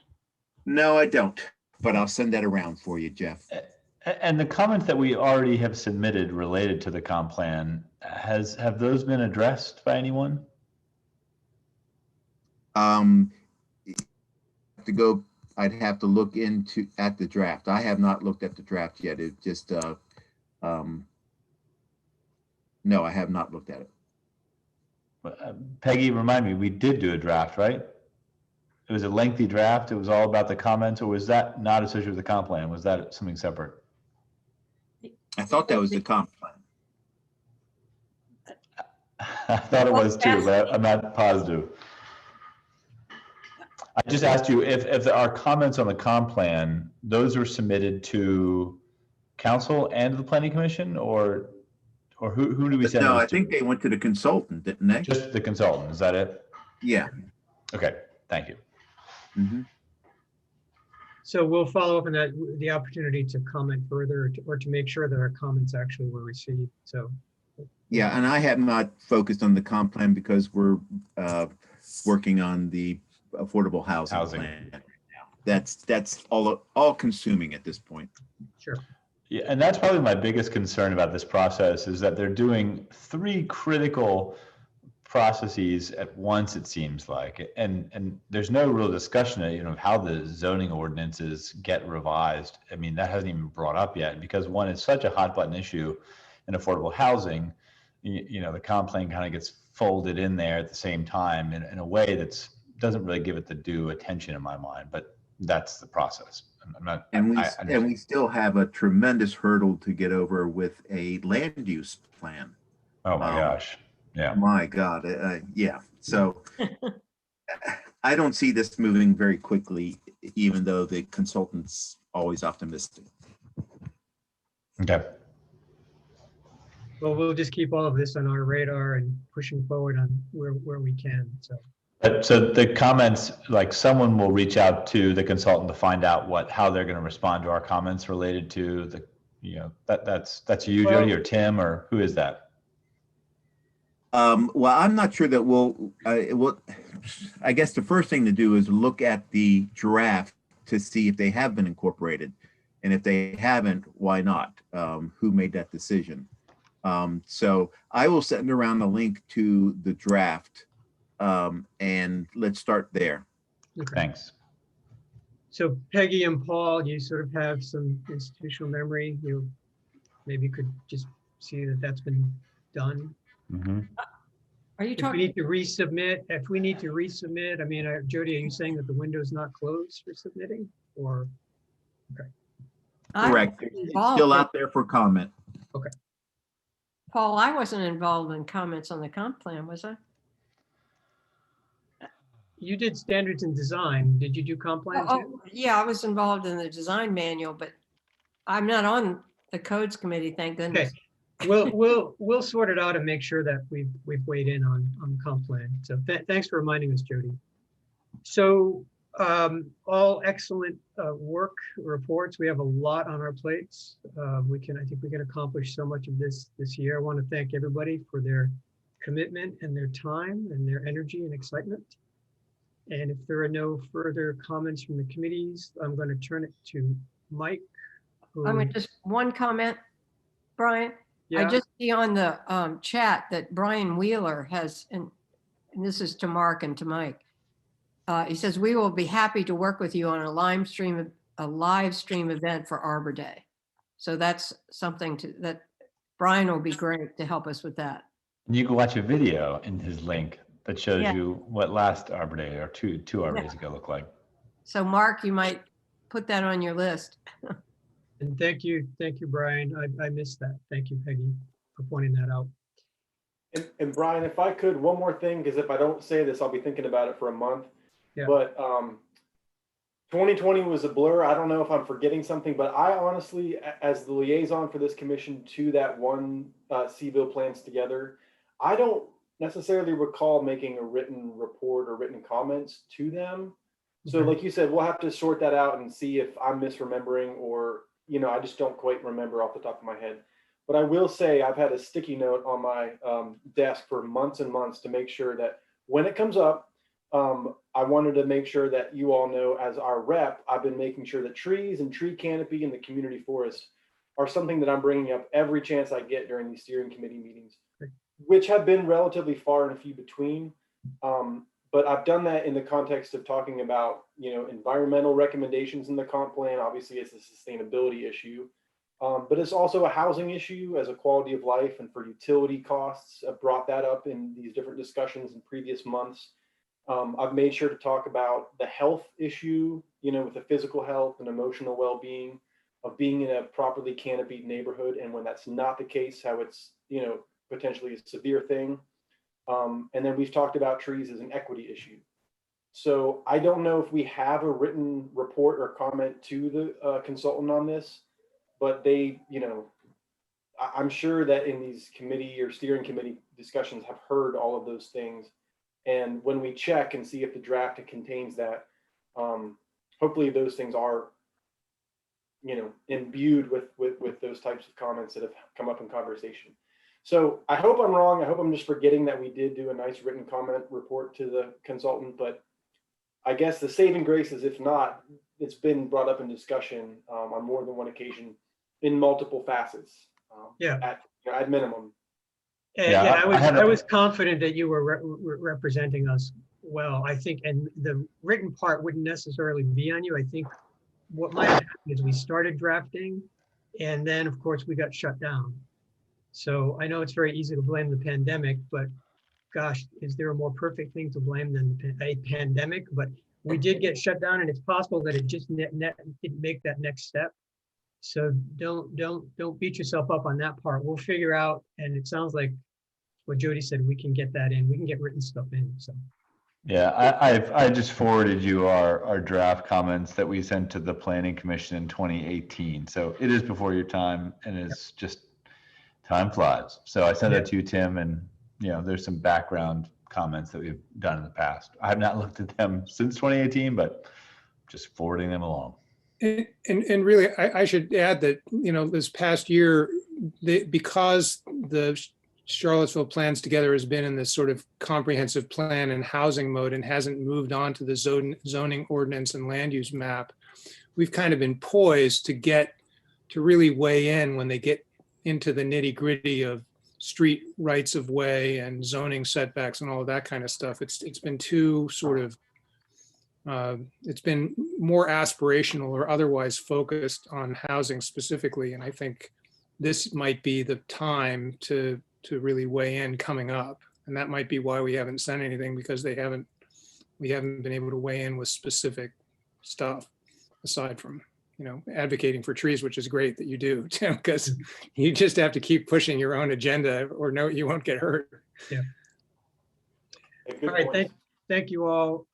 No, I don't, but I'll send that around for you, Jeff. And the comments that we already have submitted related to the comp plan, have those been addressed by anyone? I'd have to look at the draft. I have not looked at the draft yet. It just, no, I have not looked at it. Peggy, remind me, we did do a draft, right? It was a lengthy draft. It was all about the comments, or was that not associated with the comp plan? Was that something separate? I thought that was the comp plan. I thought it was too, but I'm not positive. I just asked you if there are comments on the comp plan, those were submitted to council and the planning commission, or who do we send? No, I think they went to the consultant, didn't they? Just the consultant, is that it? Yeah. Okay, thank you. Mm-hmm. So we'll follow up on that, the opportunity to comment further or to make sure that our comments actually were received. So Yeah, and I have not focused on the comp plan because we're working on the affordable housing plan right now. That's all consuming at this point. sure. Yeah, and that's probably my biggest concern about this process is that they're doing 3 critical processes at once, it seems like, and there's no real discussion, of how the zoning ordinances get revised. I mean, that hasn't even been brought up yet because one, it's such a hot button issue in affordable housing. The comp plan kind of gets folded in there at the same time in a way that's doesn't really give it the due attention in my mind, but that's the process. I'm not, And I we still have a tremendous hurdle to get over with a land use plan. oh my gosh. Yeah. My God. Yeah. So I don't see this moving very quickly, even though the consultant's always optimistic. Okay. Well, we'll just keep all of this on our radar and pushing forward on where we can. So the comments, like someone will reach out to the consultant to find out how they're going to respond to our comments related to the, that's you, Jody, or Tim, or who is that? Well, I'm not sure that I guess the first thing to do is look at the draft to see if they have been incorporated. And if they haven't, why not? Who made that decision? So I will send around the link to the draft and let's start there. Okay. Thanks. So Peggy and Paul, you sort of have some institutional memory. You maybe could just see that that's been done. Mm-hmm. Are you If we talking? need to resubmit, I mean, Jody, are you saying that the window's not closed for submitting or? Okay. Correct. It's still out there for comment. Okay. Paul, I wasn't involved in comments on the comp plan, was I? You did standards and design. Did you do comp plan too? Yeah, I was involved in the design manual, but I'm not on the codes committee, thank goodness. Okay. We'll sort it out and make sure that we've weighed in on the comp plan. So thanks for reminding us, Jody. So all excellent work reports. We have a lot on our plates. I think we can accomplish so much of this year. I want to thank everybody for their commitment and their time and their energy and excitement. And if there are no further comments from the committees, I'm going to turn it to Mike. I'm going to just one comment, Brian. Yeah. I just see on the chat that Brian Wheeler has, and this is to Mark and to Mike. He says, we will be happy to work with you on a live stream event for Arbor Day. So that's something that Brian will be great to help us with that. You can watch a video in his link that shows Yeah. you what last Arbor Day or two Arbor Days ago looked like. So Mark, you might put that on your list. And thank you, Brian. I missed that. Thank you, Peggy, for pointing that out. And Brian, if I could, one more thing, because if I don't say this, I'll be thinking about it for a month. Yeah. But 2020 was a blur. I don't know if I'm forgetting something, but I honestly, as the liaison for this commission to that one CVille Plans Together, I don't necessarily recall making a written report or written comments to them. So Okay. like you said, we'll have to sort that out and see if I'm misremembering or, I just don't quite remember off the top of my head. But I will say I've had a sticky note on my desk for months and months to make sure that when it comes up, I wanted to make sure that you all know as our rep, I've been making sure that trees and tree canopy and the community forest are something that I'm bringing up every chance I get during these steering committee meetings, which have been relatively far and few between. But I've done that in the context of talking about, environmental recommendations in the comp plan. Obviously, it's a sustainability issue, but it's also a housing issue as a quality of life and for utility costs. I've brought that up in these different discussions in previous months. I've made sure to talk about the health issue, with the physical health and emotional well-being of being in a properly canopied neighborhood. And when that's not the case, how it's, potentially a severe thing. And then we've talked about trees as an equity issue. So I don't know if we have a written report or comment to the consultant on this, but they, I'm sure that in these committee or steering committee discussions have heard all of those things. And when we check and see if the draft contains that, hopefully those things are imbued with those types of comments that have come up in conversation. So I hope I'm wrong. I hope I'm just forgetting that we did do a nice written comment report to the consultant, but I guess the saving grace is, if not, it's been brought up in discussion on more than one occasion in multiple facets. At minimum. And Yeah, I was confident that you were representing us well, I think, and the written part wouldn't necessarily be on you. I think what might have happened is we started drafting, and then of course we got shut down. So I know it's very easy to blame the pandemic, but gosh, is there a more perfect thing to blame than a pandemic? But we did get shut down, and it's possible that it just didn't make that next step. So don't beat yourself up on that part. We'll figure out, and it sounds like what Jody said, we can get that in. We can get written stuff in. So Yeah, I just forwarded you our draft comments that we sent to the Planning Commission in 2018. So it is before your time, and it's just time flies. So I sent that to you, Tim, and there's some background comments that we've done in the past. I have not looked at them since 2018, but just forwarding them along. And really, I should add that, this past year, because the Charlottesville Plans Together has been in this sort of comprehensive plan and housing mode and hasn't moved on to the zoning ordinance and land use map, we've kind of been poised to really weigh in when they get into the nitty gritty of street rights of way and zoning setbacks and all of that kind of stuff. It's been too sort of, it's been more aspirational or otherwise focused on housing specifically. And I think this might be the time to really weigh in coming up. And that might be why we haven't sent anything, because we haven't been able to weigh in with specific stuff aside from, advocating for trees, which is great that you do, Tim, because you just have to keep pushing your own agenda, or no, you won't get hurt. Yeah. All right. Thank you all.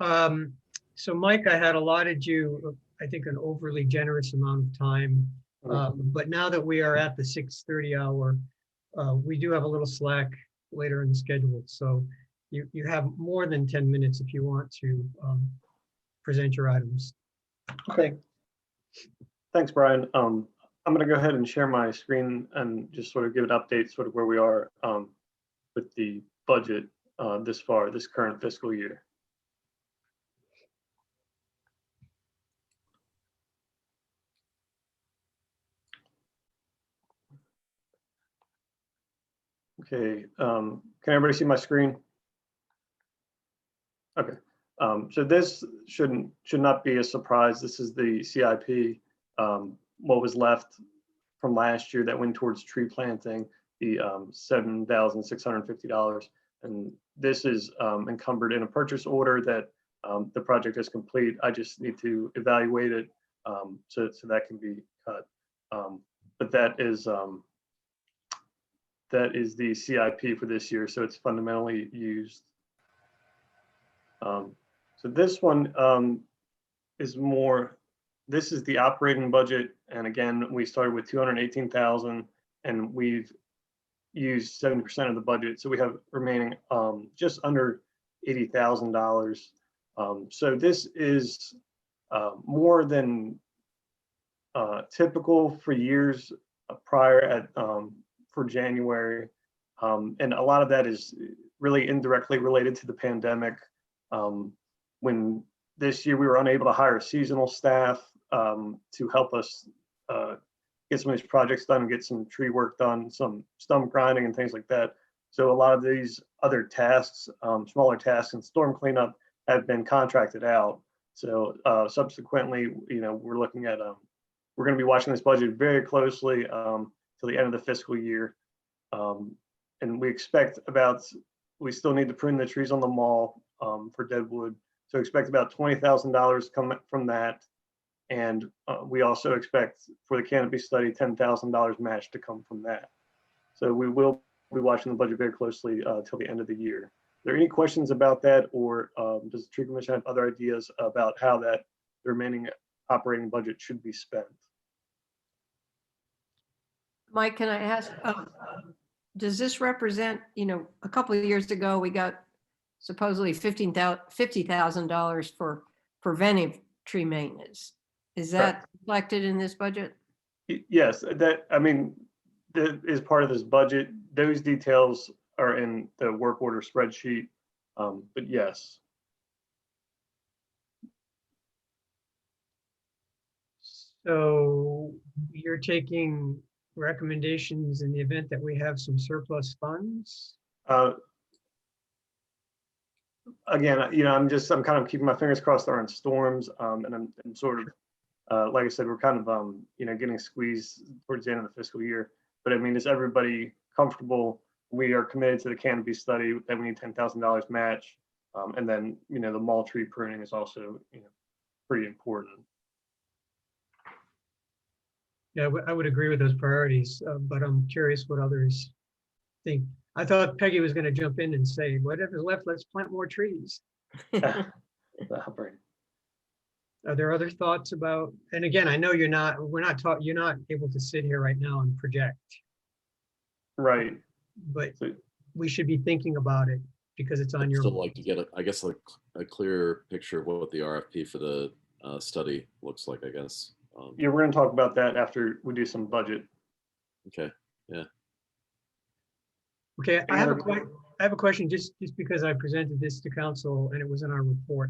So Mike, I had allotted you, I think, an overly generous amount of time. But now that we are at the 6:30 hour, we do have a little slack later in the schedule. So you have more than 10 minutes if you want to present your items. Okay. Thanks, Brian. I'm going to go ahead and share my screen and just sort of give an update, sort of where we are with the budget this current fiscal year. Okay, can everybody see my screen? Okay, so this should not be a surprise. This is the CIP, what was left from last year that went towards tree planting, the $7,650. And this is encumbered in a purchase order that the project is complete. I just need to evaluate it so that can be cut. But that is the CIP for this year, so it's fundamentally used. So this one is more, this is the operating budget. And again, we started with 218,000 and we've used 70% of the budget. So we have remaining just under $80,000. So this is more than typical for years prior at for January. And a lot of that is really indirectly related to the pandemic. When this year we were unable to hire seasonal staff to help us get some of these projects done and get some tree work done, some stump grinding and things like that. So a lot of these other tasks, smaller tasks and storm cleanup have been contracted out. So subsequently, we're looking at, we're going to be watching this budget very closely till the end of the fiscal year. And we expect we still need to prune the trees on the mall for deadwood. So expect about $20,000 coming from that. And we also expect for the canopy study, $10,000 match to come from that. So we will be watching the budget very closely till the end of the year. Are there any questions about that, or does the Tree Commission have other ideas about how the remaining operating budget should be spent? Mike, can I ask, does this represent, a couple of years ago, we got supposedly $50,000 for preventive tree maintenance. Is that reflected in this budget? Yes, that, I mean, that is part of this budget. Those details are in the work order spreadsheet. But yes. So you're taking recommendations in the event that we have some surplus funds? Again, I'm kind of keeping my fingers crossed there aren't storms. And I'm sort of, like I said, we're kind of, getting squeezed towards the end of the fiscal year. But I mean, is everybody comfortable? We are committed to the canopy study that we need $10,000 match. And then, the mall tree pruning is also, pretty important. Yeah, I would agree with those priorities, but I'm curious what others think. I thought Peggy was going to jump in and say, whatever's left, let's plant more trees. Are there other thoughts about, and again, I know you're not able to sit here right now and project. Right. But we should be thinking about it because it's on I'd your. still like to get, a clearer picture of what the RFP for the study looks like, I guess. Yeah, we're going to talk about that after we do some budget. Okay, yeah. Okay, I have a question just because I presented this to council and it was in our report.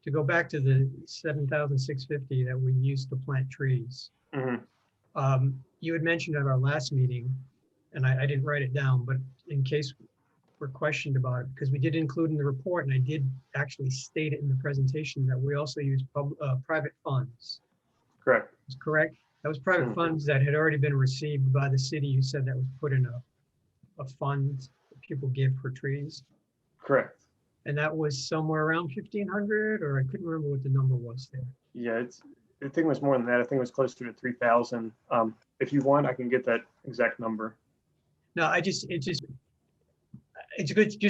To go back to the 7,650 that we used to plant trees. Mm-hmm. You had mentioned at our last meeting, and I didn't write it down, but in case we're questioned about it, because we did include in the report, and I did actually state it in the presentation that we also use private funds. Correct. That's correct. That was private funds that had already been received by the city. You said that was put in a fund that people give for trees. Correct. And that was somewhere around 1,500, or I couldn't remember what the number was there. Yeah, I think it was more than that. I think it was closer to 3,000. If you want, I can get that exact number. No, it's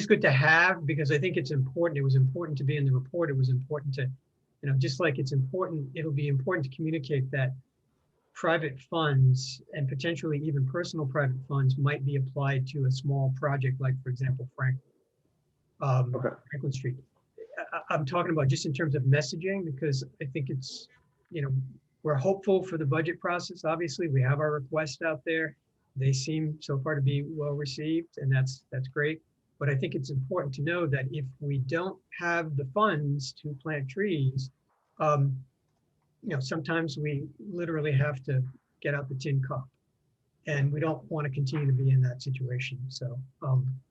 good to have, because I think it's important. It was important to be in the report. It was important to, just like it's important, it'll be important to communicate that private funds and potentially even personal private funds might be applied to a small project, like, for example, Franklin Street. I'm talking about just in terms of messaging, because I think it's, we're hopeful for the budget process. Obviously, we have our requests out there. They seem so far to be well received, and that's great. But I think it's important to know that if we don't have the funds to plant trees, sometimes we literally have to get out the tin cup, and we don't want to continue to be in that situation. So,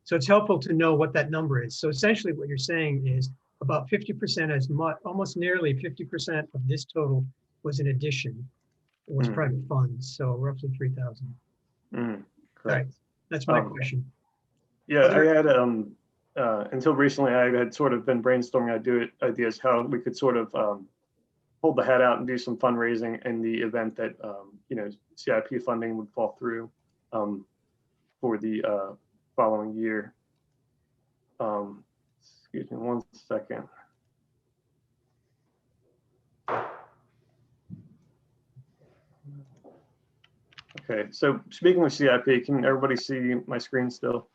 so it's helpful to know what that number is. So essentially, what you're saying is about 50%, almost nearly 50% of this total was an addition, was private funds. So roughly 3,000. Correct. Right. That's my question. Yeah, I had until recently, I had sort of been brainstorming ideas how we could sort of hold the hat out and do some fundraising in the event that CIP funding would fall through for the following year. Excuse me 1 second. Okay, so speaking of CIP, can everybody see my screen still?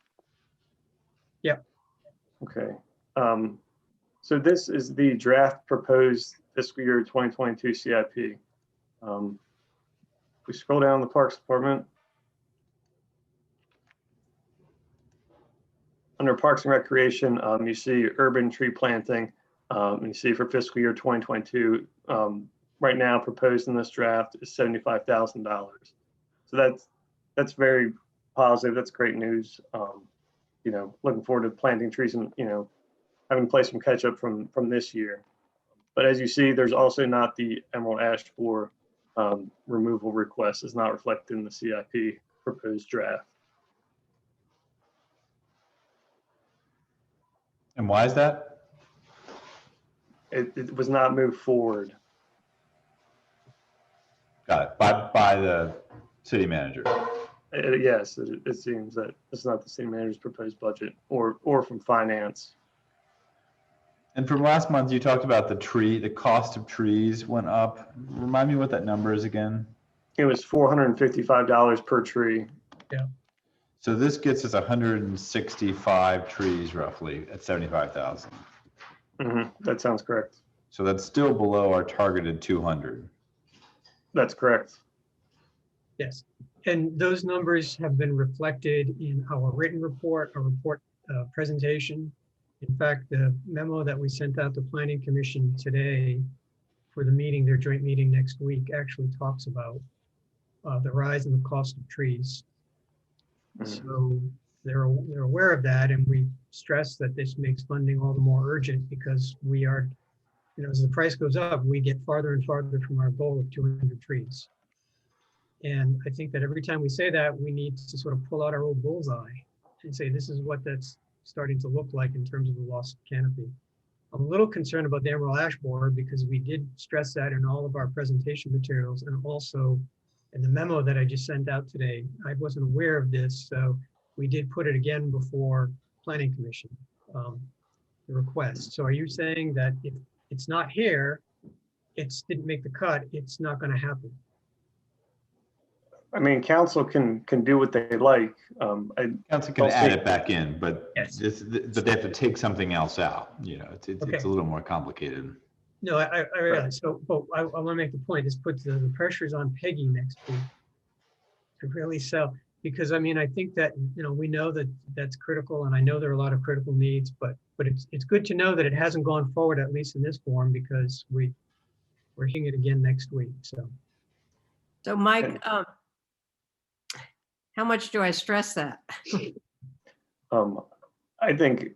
Yep. Okay. So this is the draft proposed fiscal year 2022 CIP. We scroll down the Parks Department. Under Parks and Recreation, you see urban tree planting. And you see for fiscal year 2022, right now proposed in this draft is $75,000. So that's very positive. That's great news. Looking forward to planting trees and having to play some catch up from this year. But as you see, there's also not the emerald ash borer removal request is not reflected in the CIP proposed draft. And why is that? It was not moved forward. Got it. By the city manager. Yes, it seems that it's not the city manager's proposed budget or from finance. And from last month, you talked about the cost of trees went up. Remind me what that number is again. It was $455 per tree. Yeah. So this gets us 165 trees roughly at 75,000. That sounds correct. So that's still below our targeted 200. That's correct. Yes, and those numbers have been reflected in our written report, our report presentation. In fact, the memo that we sent out to Planning Commission today for the meeting, their joint meeting next week, actually talks about the rise in the cost of trees. So they're aware of that, and we stress that this makes funding all the more urgent because we are, as the price goes up, we get farther and farther from our goal of 200 trees. And I think that every time we say that, we need to sort of pull out our old bullseye and say, this is what that's starting to look like in terms of the loss of canopy. I'm a little concerned about the emerald ash borer because we did stress that in all of our presentation materials and also in the memo that I just sent out today. I wasn't aware of this, so we did put it again before Planning Commission, the request. So are you saying that if it's not here, it didn't make the cut, it's not going to happen? I mean, council can do what they like. Council can I'll add see. it back in, but Yes. but they have to take something else out. It's Okay. a little more complicated. No, I realize. So, but I want to make the point. This puts the pressures on Peggy next week to really sell, because I mean, I think that we know that that's critical, and I know there are a lot of critical needs, but it's good to know that it hasn't gone forward, at least in this form, because we're hearing it again next week. So Mike, how much do I stress that? I think,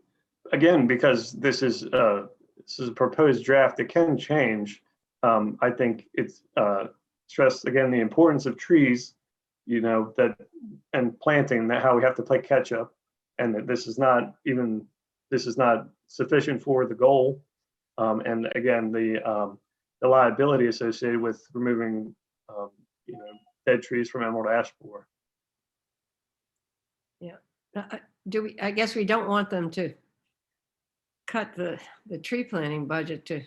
again, because this is a proposed draft, it can change. I think it's stressed again the importance of trees, that and planting, that how we have to play catch up, and that this is not sufficient for the goal. And again, the liability associated with removing dead trees from emerald ash borer. I guess we don't want them to cut the tree planting budget to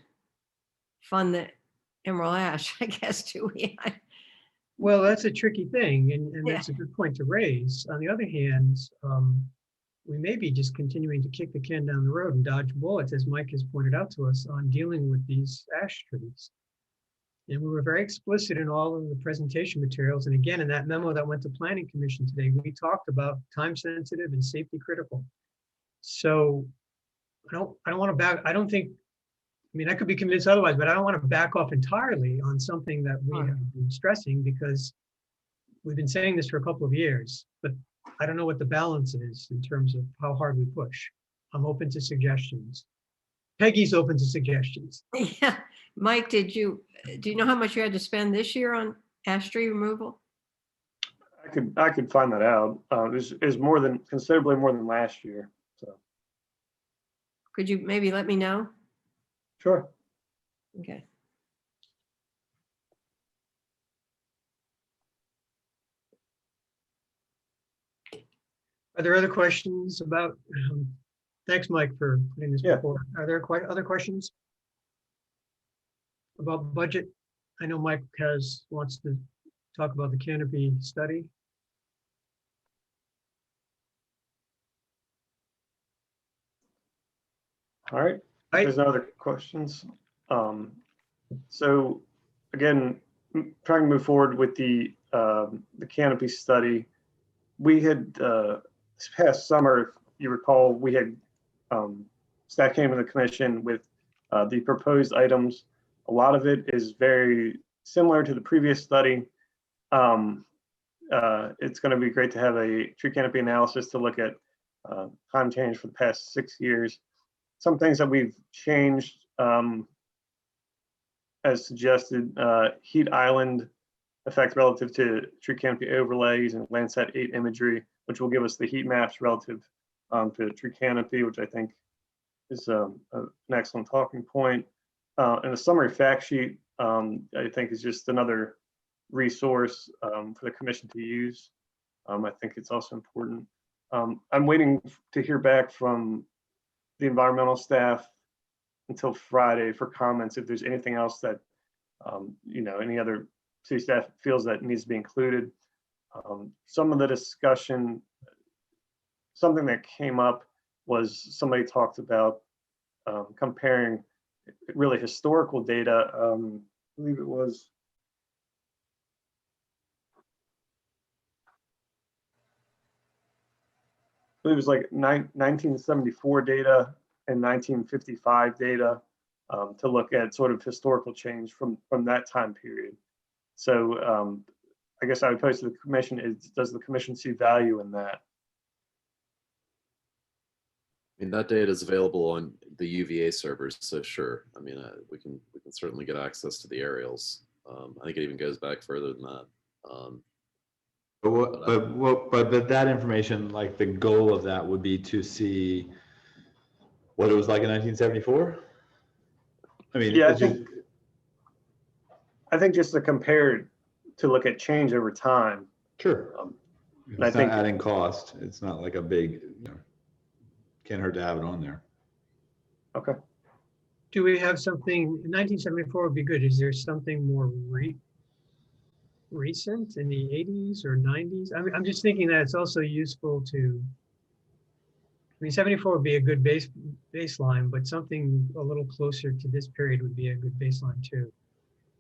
fund the emerald ash, I guess, do we? Well, that's a tricky thing, and Yeah. that's a good point to raise. On the other hand, we may be just continuing to kick the can down the road and dodge bullets, as Mike has pointed out to us, on dealing with these ash trees. And we were very explicit in all of the presentation materials. And again, in that memo that went to Planning Commission today, we talked about time sensitive and safety critical. So I don't want to back, I don't think, I mean, I could be convinced otherwise, but I don't want to back off entirely on something that we have been stressing, because we've been saying this for a couple of years, but I don't know what the balance is in terms of how hard we push. I'm open to suggestions. Peggy's open to suggestions. Yeah, Mike, do you know how much you had to spend this year on ash tree removal? I could find that out. It's considerably more than last year. So Could you maybe let me know? sure. Okay. Are there other questions about, thanks, Mike, for putting this Yeah. before. Are there other questions about budget? I know Mike wants to talk about the canopy study. All right. If there's no other questions. So again, trying to move forward with the canopy study. We had this past summer, if you recall, we had staff came to the commission with the proposed items. A lot of it is very similar to the previous study. It's going to be great to have a tree canopy analysis to look at climate change for the past 6 years. Some things that we've changed, as suggested, heat island effect relative to tree canopy overlays and Landsat 8 imagery, which will give us the heat maps relative to tree canopy, which I think is an excellent talking point. And a summary fact sheet, I think, is just another resource for the commission to use. I think it's also important. I'm waiting to hear back from the environmental staff until Friday for comments if there's anything else that any other city staff feels that needs to be included. Some of the discussion, something that came up was somebody talked about comparing really historical data. I believe it was believe it was like 1974 data and 1955 data to look at sort of historical change from that time period. So I guess I would pose to the commission is, does the commission see value in that? I mean, that data is available on the UVA servers, so sure. I mean, we can certainly get access to the aerials. I think it even goes back further than that. But that information, like the goal of that would be to see what it was like in 1974. I mean, Yeah, it's just, I think just to compare, to look at change over time. sure. And I It's think not adding cost. It's not like a big, you know, can't hurt to have it on there. Okay. Do we have something, 1974 would be good. Is there something more recent in the 80s or 90s? I mean, I'm just thinking that it's also useful to, I mean, 74 would be a good baseline, but something a little closer to this period would be a good baseline too.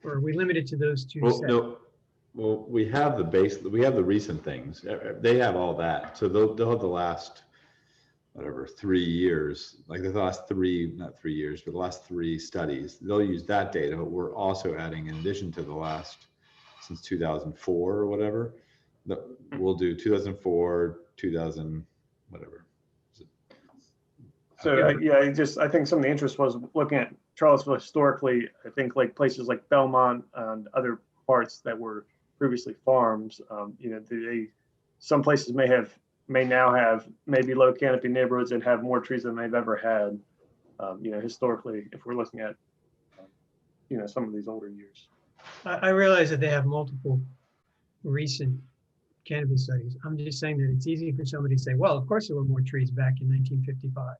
Or are we limited to those two Well, sets? no, well, we have the recent things. They have all that. So they'll have the last, whatever, 3 years, like the last three, not 3 years, but the last 3 studies. They'll use that data, but we're also adding, in addition to the last, since 2004 or whatever, we'll do 2004, 2000, whatever. So yeah, I think some of the interest was looking at Charlottesville historically. I think like places like Belmont and other parts that were previously farms. You know, some places may now have maybe low canopy neighborhoods that have more trees than they've ever had. You know, historically, if we're looking at you know some of these older years. I realize that they have multiple recent canopy studies. I'm just saying that it's easy for somebody to say, well, of course there were more trees back in 1955.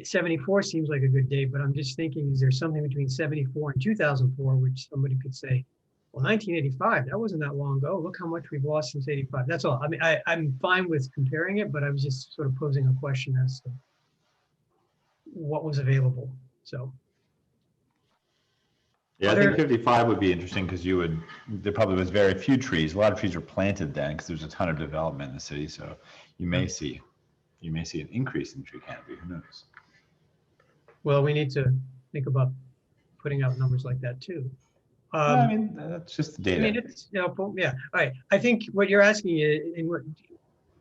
74 seems like a good date, but I'm just thinking, is there something between 74 and 2004 which somebody could say, well, 1985, that wasn't that long ago. Look how much we've lost since 85. That's all. I mean, I'm fine with comparing it, but I was just sort of posing a question as to what was available. So. Yeah, I think 55 would be interesting because there probably was very few trees. A lot of trees were planted then because there's a ton of development in the city. So you may see an increase in tree canopy. Who knows? Well, we need to think about putting out numbers like that too. I mean, that's just the data. I mean, it's, you know, yeah. All right. I think what you're asking is, and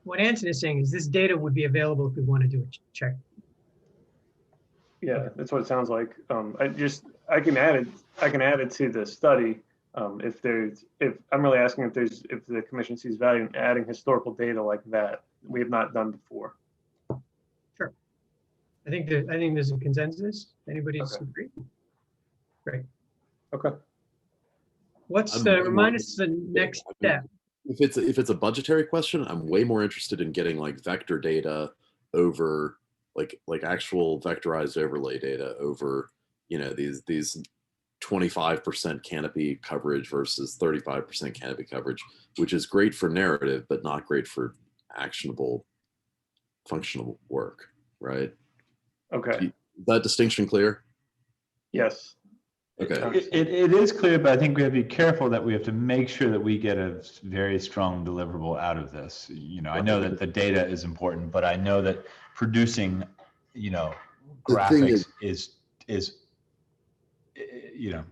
what Anson is saying is this data would be available if we want to do a check. Yeah, that's what it sounds like. I can add it to the study. If I'm really asking if the commission sees value in adding historical data like that we have not done before. Sure. I think there's a consensus. Anybody disagree? Great. Okay. Remind us the next step. If it's a budgetary question, I'm way more interested in getting like vector data over like actual vectorized overlay data over, you know, these 25% canopy coverage versus 35% canopy coverage, which is great for narrative, but not great for actionable functional work, right? Okay. Is that distinction clear? Yes. Okay. It is clear, but I think we have to be careful that we have to make sure that we get a very strong deliverable out of this. You know, I know that the data is important, but I know that producing, you know, graphics is, you know,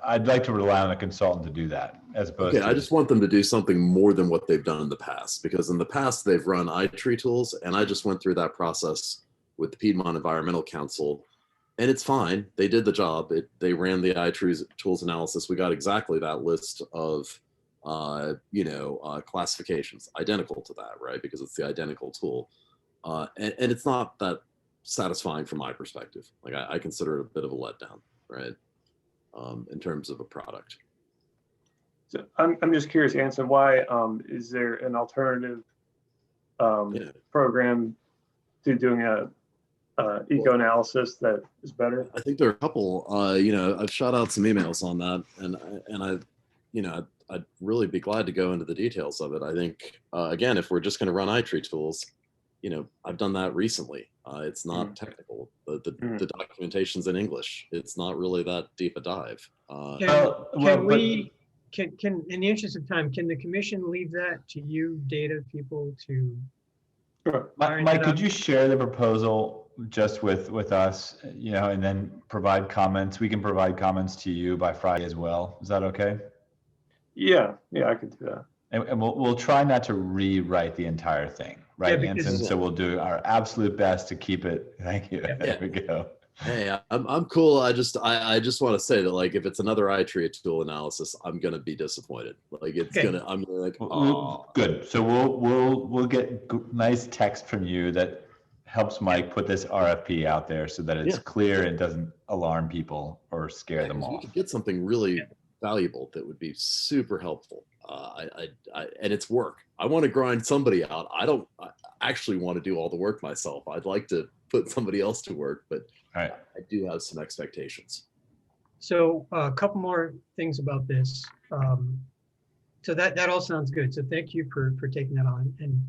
I'd like to rely on a consultant to do that as opposed to. I just want them to do something more than what they've done in the past, because in the past they've run iTree tools, and I just went through that process with the Piedmont Environmental Council. And it's fine. They did the job. They ran the iTree tools analysis. We got exactly that list of, classifications identical to that, right? Because it's the identical tool. And it's not that satisfying from my perspective. Like I consider it a bit of a letdown, right? In terms of a product. So I'm just curious, Anson, why is there an alternative program to doing a eco analysis that is better? I think there are a couple. I've shot out some emails on that, and I'd really be glad to go into the details of it. I think again, if we're just going to run iTree tools, I've done that recently. It's not technical. The documentation's in English. It's not really that deep a dive. Can in the interest of time, can the commission leave that to you, data people, to Sure. Mike, could you share the proposal just with us, and then provide comments? We can provide comments to you by Friday as well. Is that okay? Yeah, I could do that. And we'll try not to rewrite the entire thing, right, because- Anson? So we'll do our absolute best to keep it. Thank you. Yeah. There we go. Hey, I'm cool. I just want to say that, like, if it's another iTree tool analysis, I'm gonna be disappointed. Like, I'm gonna like, oh. Good. So we'll get nice text from you that helps Mike put this RFP out there so that it's clear and doesn't alarm people or scare them We off. could get something really valuable that would be super helpful. And it's work. I want to grind somebody out. I actually want to do all the work myself. I'd like to put somebody else to work, but Right. I do have some expectations. So a couple more things about this. So that all sounds good. So thank you for taking that on and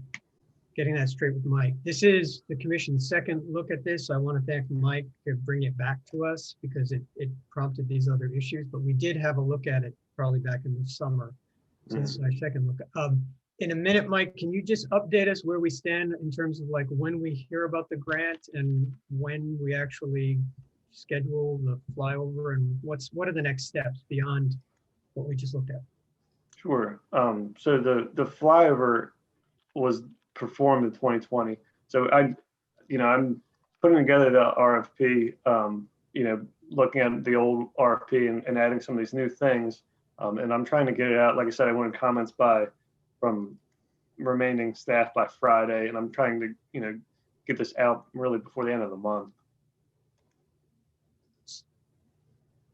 getting that straight with Mike. This is the commission's second look at this. So I want to thank Mike for bringing it back to us because it prompted these other issues, but we did have a look at it probably back in the summer. So this is our second look. In a minute, Mike, can you just update us where we stand in terms of like when we hear about the grant and when we actually schedule the flyover, and what are the next steps beyond what we just looked at? Sure. So the flyover was performed in 2020. So I'm putting together the RFP, looking at the old RFP and adding some of these new things. And I'm trying to get it out. Like I said, I wanted comments from remaining staff by Friday, and I'm trying to, get this out really before the end of the month.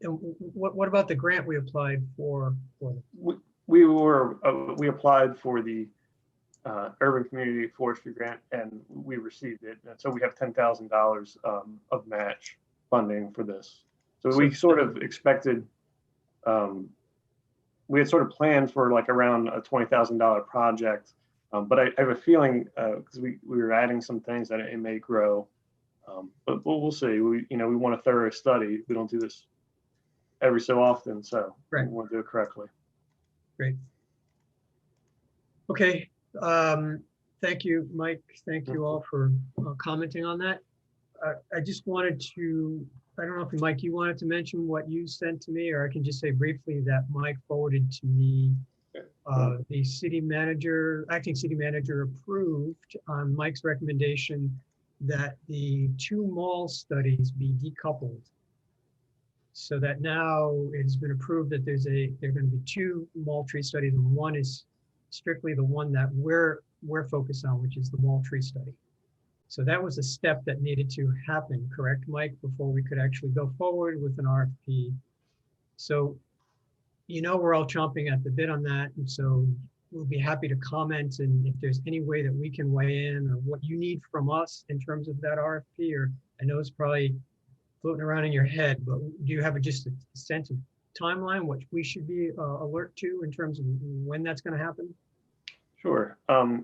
And what about the grant we applied for? We applied for the Urban Community Forestry Grant, and we received it. And so we have $10,000 of match funding for this. So we sort of expected, we had sort of planned for like around a $20,000 project, but I have a feeling because we were adding some things that it may grow, but we'll see. We want a thorough study. We don't do this every so often, so we want to do it correctly. Great. Okay. Thank you, Mike. Thank you all for commenting on that. I just wanted to, I don't know if Mike, you wanted to mention what you sent to me, or I can just say briefly that Mike forwarded to me the city manager, acting city manager approved on Mike's recommendation that the two mall studies be decoupled. So that now it's been approved that there are going to be two mall tree studies, and one is strictly the one that we're focused on, which is the mall tree study. So that was a step that needed to happen, correct, Mike, before we could actually go forward with an RFP. So, we're all chomping at the bit on that. And so we'll be happy to comment. And if there's any way that we can weigh in or what you need from us in terms of that RFP, or I know it's probably floating around in your head, but do you have just a sense of timeline, what we should be alert to in terms of when that's going to happen? Sure.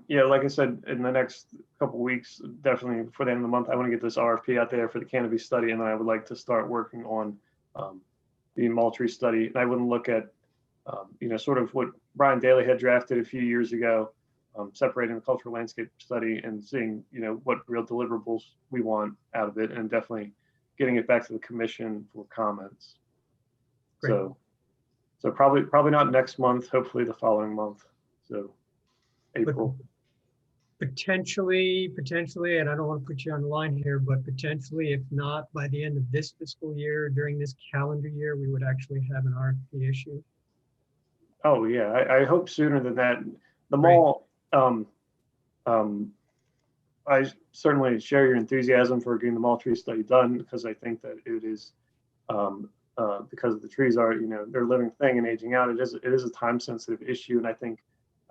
Yeah, like I said, in the next couple of weeks, definitely before the end of the month, I want to get this RFP out there for the canopy study, and then I would like to start working on the mall tree study. And I wouldn't look at, sort of what Brian Daly had drafted a few years ago, separating the cultural landscape study and seeing, what real deliverables we want out of it, and definitely getting it back to the commission for comments. Great. So probably not next month, hopefully the following month. So April. Potentially, and I don't want to put you on the line here, but potentially, if not by the end of this fiscal year, during this calendar year, we would actually have an RFP issue. Oh yeah, I hope sooner than that. The mall, I certainly share your enthusiasm for getting the mall tree study done, because I think that it is, because the trees are, they're a living thing and aging out. It is a time sensitive issue, and I think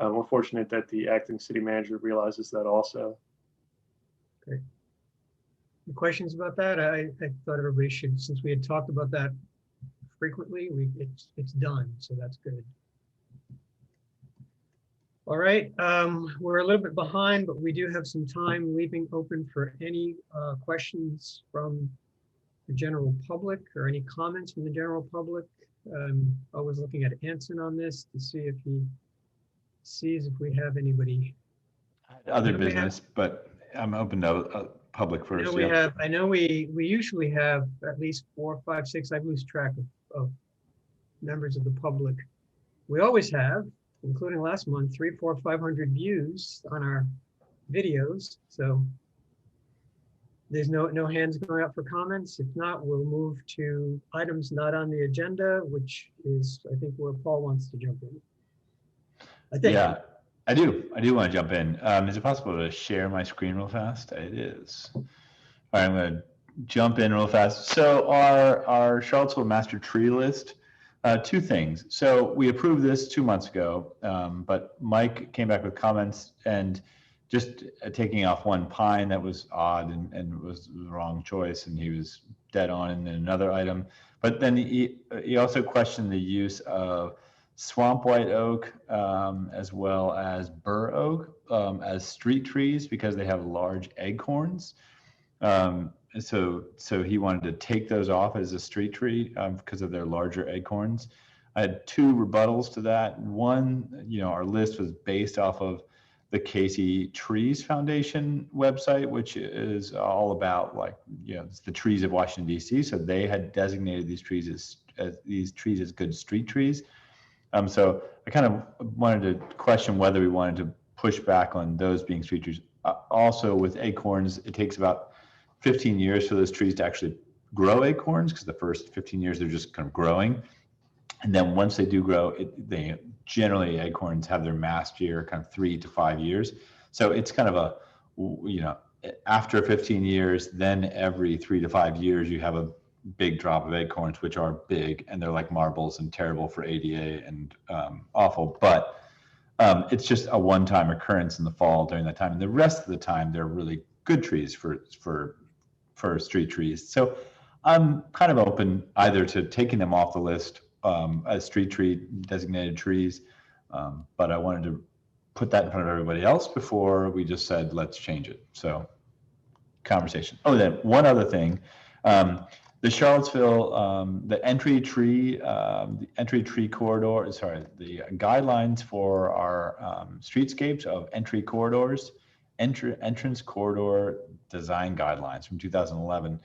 we're fortunate that the acting city manager realizes that also. Great. Any questions about that? I thought everybody should, since we had talked about that frequently, it's done, so that's good. All right, we're a little bit behind, but we do have some time leaving open for any questions from the general public or any comments from the general public. I was looking at Anson on this to see if he sees if we have anybody. Other business, but I'm open to public I first. know we yeah. have, I know we usually have at least 4, 5, 6, I lose track of members of the public. We always have, including last month, 300, 400, 500 views on our videos. So there's no hands going up for comments. If not, we'll move to items not on the agenda, which is, I think, where Paul wants to jump in. I think. Yeah, I do want to jump in. Is it possible to share my screen real fast? It is. All right, I'm going to jump in real fast. So our Charlottesville master tree list, two things. So we approved this 2 months ago, but Mike came back with comments and just taking off one pine that was odd and was the wrong choice, and he was dead on in another item. But then he also questioned the use of swamp white oak as well as bur oak as street trees because they have large acorns. So he wanted to take those off as a street tree because of their larger acorns. I had two rebuttals to that. One, our list was based off of the Casey Trees Foundation website, which is all about it's the trees of Washington, D.C. So they had designated these trees as good street trees. So I kind of wanted to question whether we wanted to push back on those being street trees. Also with acorns, it takes about 15 years for those trees to actually grow acorns because the first 15 years they're just kind of growing. And then once they do grow, they generally acorns have their mast year kind of 3 to 5 years. So it's kind of after 15 years, then every 3 to 5 years, you have a big drop of acorns, which are big and they're like marbles and terrible for ADA and awful. But it's just a one-time occurrence in the fall during that time. And the rest of the time, they're really good trees for street trees. So I'm kind of open either to taking them off the list as street tree designated trees, but I wanted to put that in front of everybody else before we just said, let's change it. So conversation. Oh, then one other thing, the Charlottesville, the entry tree corridor, the guidelines for our streetscapes of entry corridors, entrance corridor design guidelines from 2011.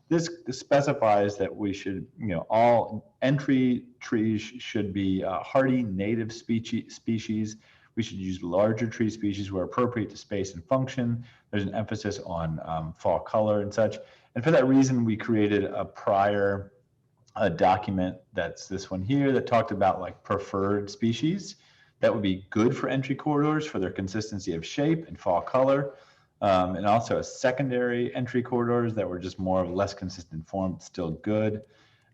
This specifies that we should, all entry trees should be hardy native species. We should use larger tree species where appropriate to space and function. There's an emphasis on fall color and such. And for that reason, we created a prior document, that's this one here, that talked about preferred species that would be good for entry corridors for their consistency of shape and fall color. And also a secondary entry corridors that were just more of a less consistent form, still good.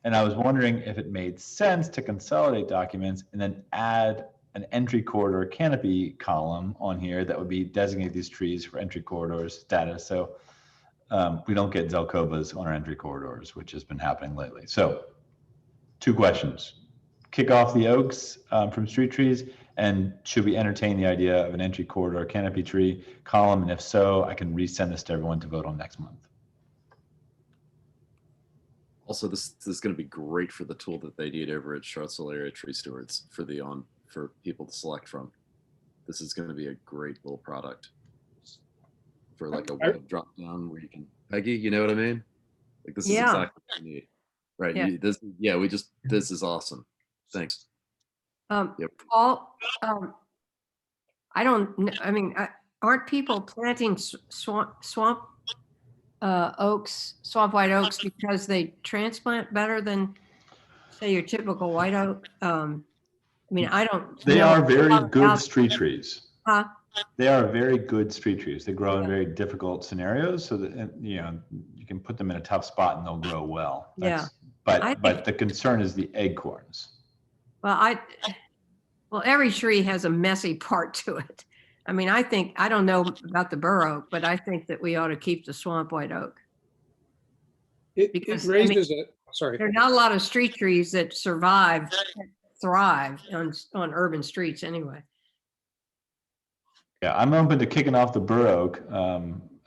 And I was wondering if it made sense to consolidate documents and then add an entry corridor canopy column on here that would be designate these trees for entry corridors status. So we don't get Zelkovas on our entry corridors, which has been happening lately. So 2 questions. Kick off the oaks from street trees, and should we entertain the idea of an entry corridor canopy tree column? And if so, I can resend this to everyone to vote on next month. Also, this is going to be great for the tool that they need over at Charlottesville Area Tree Stewards for people to select from. This is going to be a great little product for a web drop down where you can, Peggy, you know what I mean? This is exactly what you need. Right. Yeah. This is awesome. Thanks. Paul, aren't people planting swamp white oaks because they transplant better than, say, your typical white oak? They are very good street trees. Huh? They are very good street trees. They grow in very difficult scenarios, so that you can put them in a tough spot and they'll grow well. But the concern is the acorns. Well, every tree has a messy part to it. I don't know about the bur oak, but I think that we ought to keep the swamp white oak. It raises it. Sorry. There are not a lot of street trees that thrive on urban streets anyway. Yeah, I'm open to kicking off the bur oak.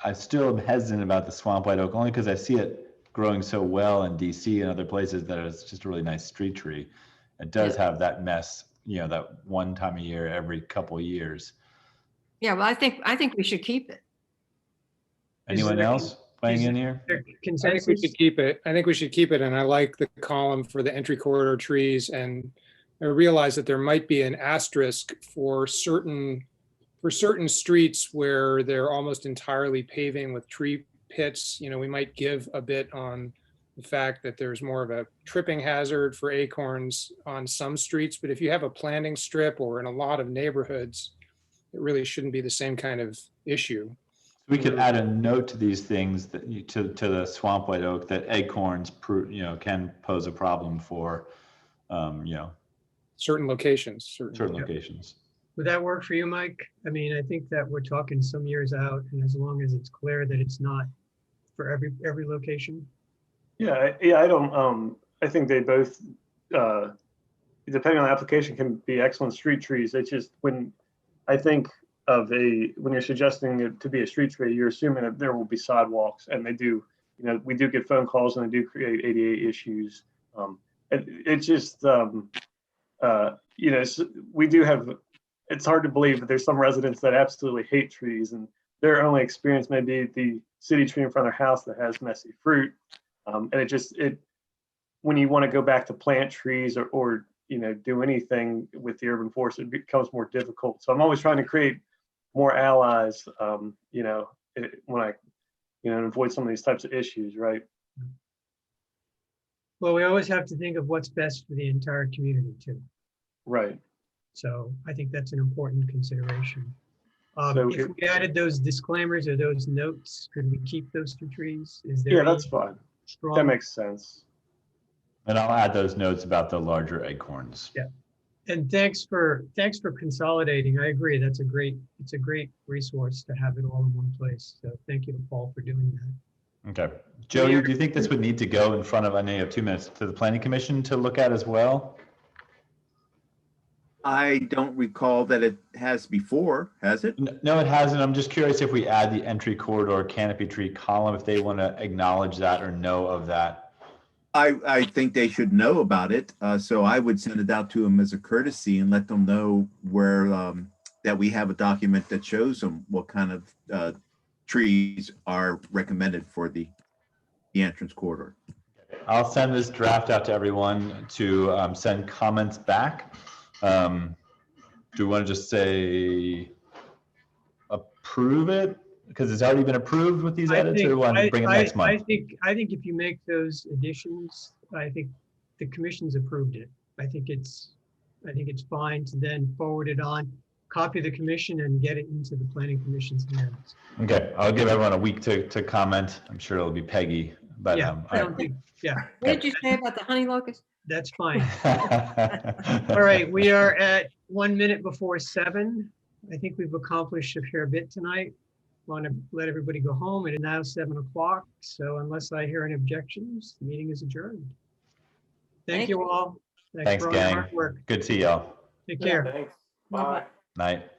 I still am hesitant about the swamp white oak, only because I see it growing so well in DC and other places that it's just a really nice street tree. It does have that mess, that one time a year, every couple of years. Yeah, well, I think we should keep it. Anyone there else weighing in here? there I think we consensus? should keep it. I think we should keep it. And I like the column for the entry corridor trees. And I realize that there might be an asterisk for certain streets where they're almost entirely paving with tree pits. You know, we might give a bit on the fact that there's more of a tripping hazard for acorns on some streets. But if you have a planting strip or in a lot of neighborhoods, it really shouldn't be the same kind of issue. We could add a note to these things that to the swamp white oak that acorns, can pose a problem for, Certain locations, certain locations. Would that work for you, Mike? I mean, I think that we're talking some years out, and as long as it's clear that it's not for every location. Yeah, I don't, I think they both, depending on the application, can be excellent street trees. It's just when I think when you're suggesting it to be a street tree, you're assuming that there will be sidewalks, and they do, we do get phone calls and they do create ADA issues. It's just, we do have, it's hard to believe that there's some residents that absolutely hate trees, and their only experience may be the city tree in front of their house that has messy fruit. And when you want to go back to plant trees or do anything with the urban forest, it becomes more difficult. So I'm always trying to create more allies, when I, avoid some of these types of issues, right? Well, we always have to think of what's best for the entire community too. Right. So I think that's an important consideration. So if we added those disclaimers or those notes, could we keep those two trees? Is there Yeah, any that's fine. strong? That makes sense. And I'll add those notes about the larger acorns. Yeah. And thanks for consolidating. I agree. It's a great resource to have it all in one place. So thank you to Paul for doing that. Okay. Jody, do you think this would need to go in front of, I know you have 2 minutes, to the planning commission to look at as well? I don't recall that it has before, has it? No, it hasn't. I'm just curious if we add the entry corridor canopy tree column, if they want to acknowledge that or know of that. I think they should know about it. So I would send it out to them as a courtesy and let them know where that we have a document that shows them what kind of trees are recommended for the entrance corridor. I'll send this draft out to everyone to send comments back. Do we want to just say approve it because it's already been approved with these edits, or do we want to bring it next month? I think if you make those additions, I think the commission's approved it. I think it's fine to then forward it on, copy the commission and get it into the planning commission's hands. Okay, I'll give everyone a week to comment. I'm sure it'll be Peggy, but Yeah, I don't think, yeah, What did you say about the honey locust? that's fine. All right, we are at 1 minute before 7. I think we've accomplished a fair bit tonight. Want to let everybody go home. It is now 7 o'clock. So unless I hear any objections, the meeting is adjourned. Thank you all. Thanks, for all your gang. hard work. Good to see y'all. Take care. Thanks. Bye-bye. Bye. Night.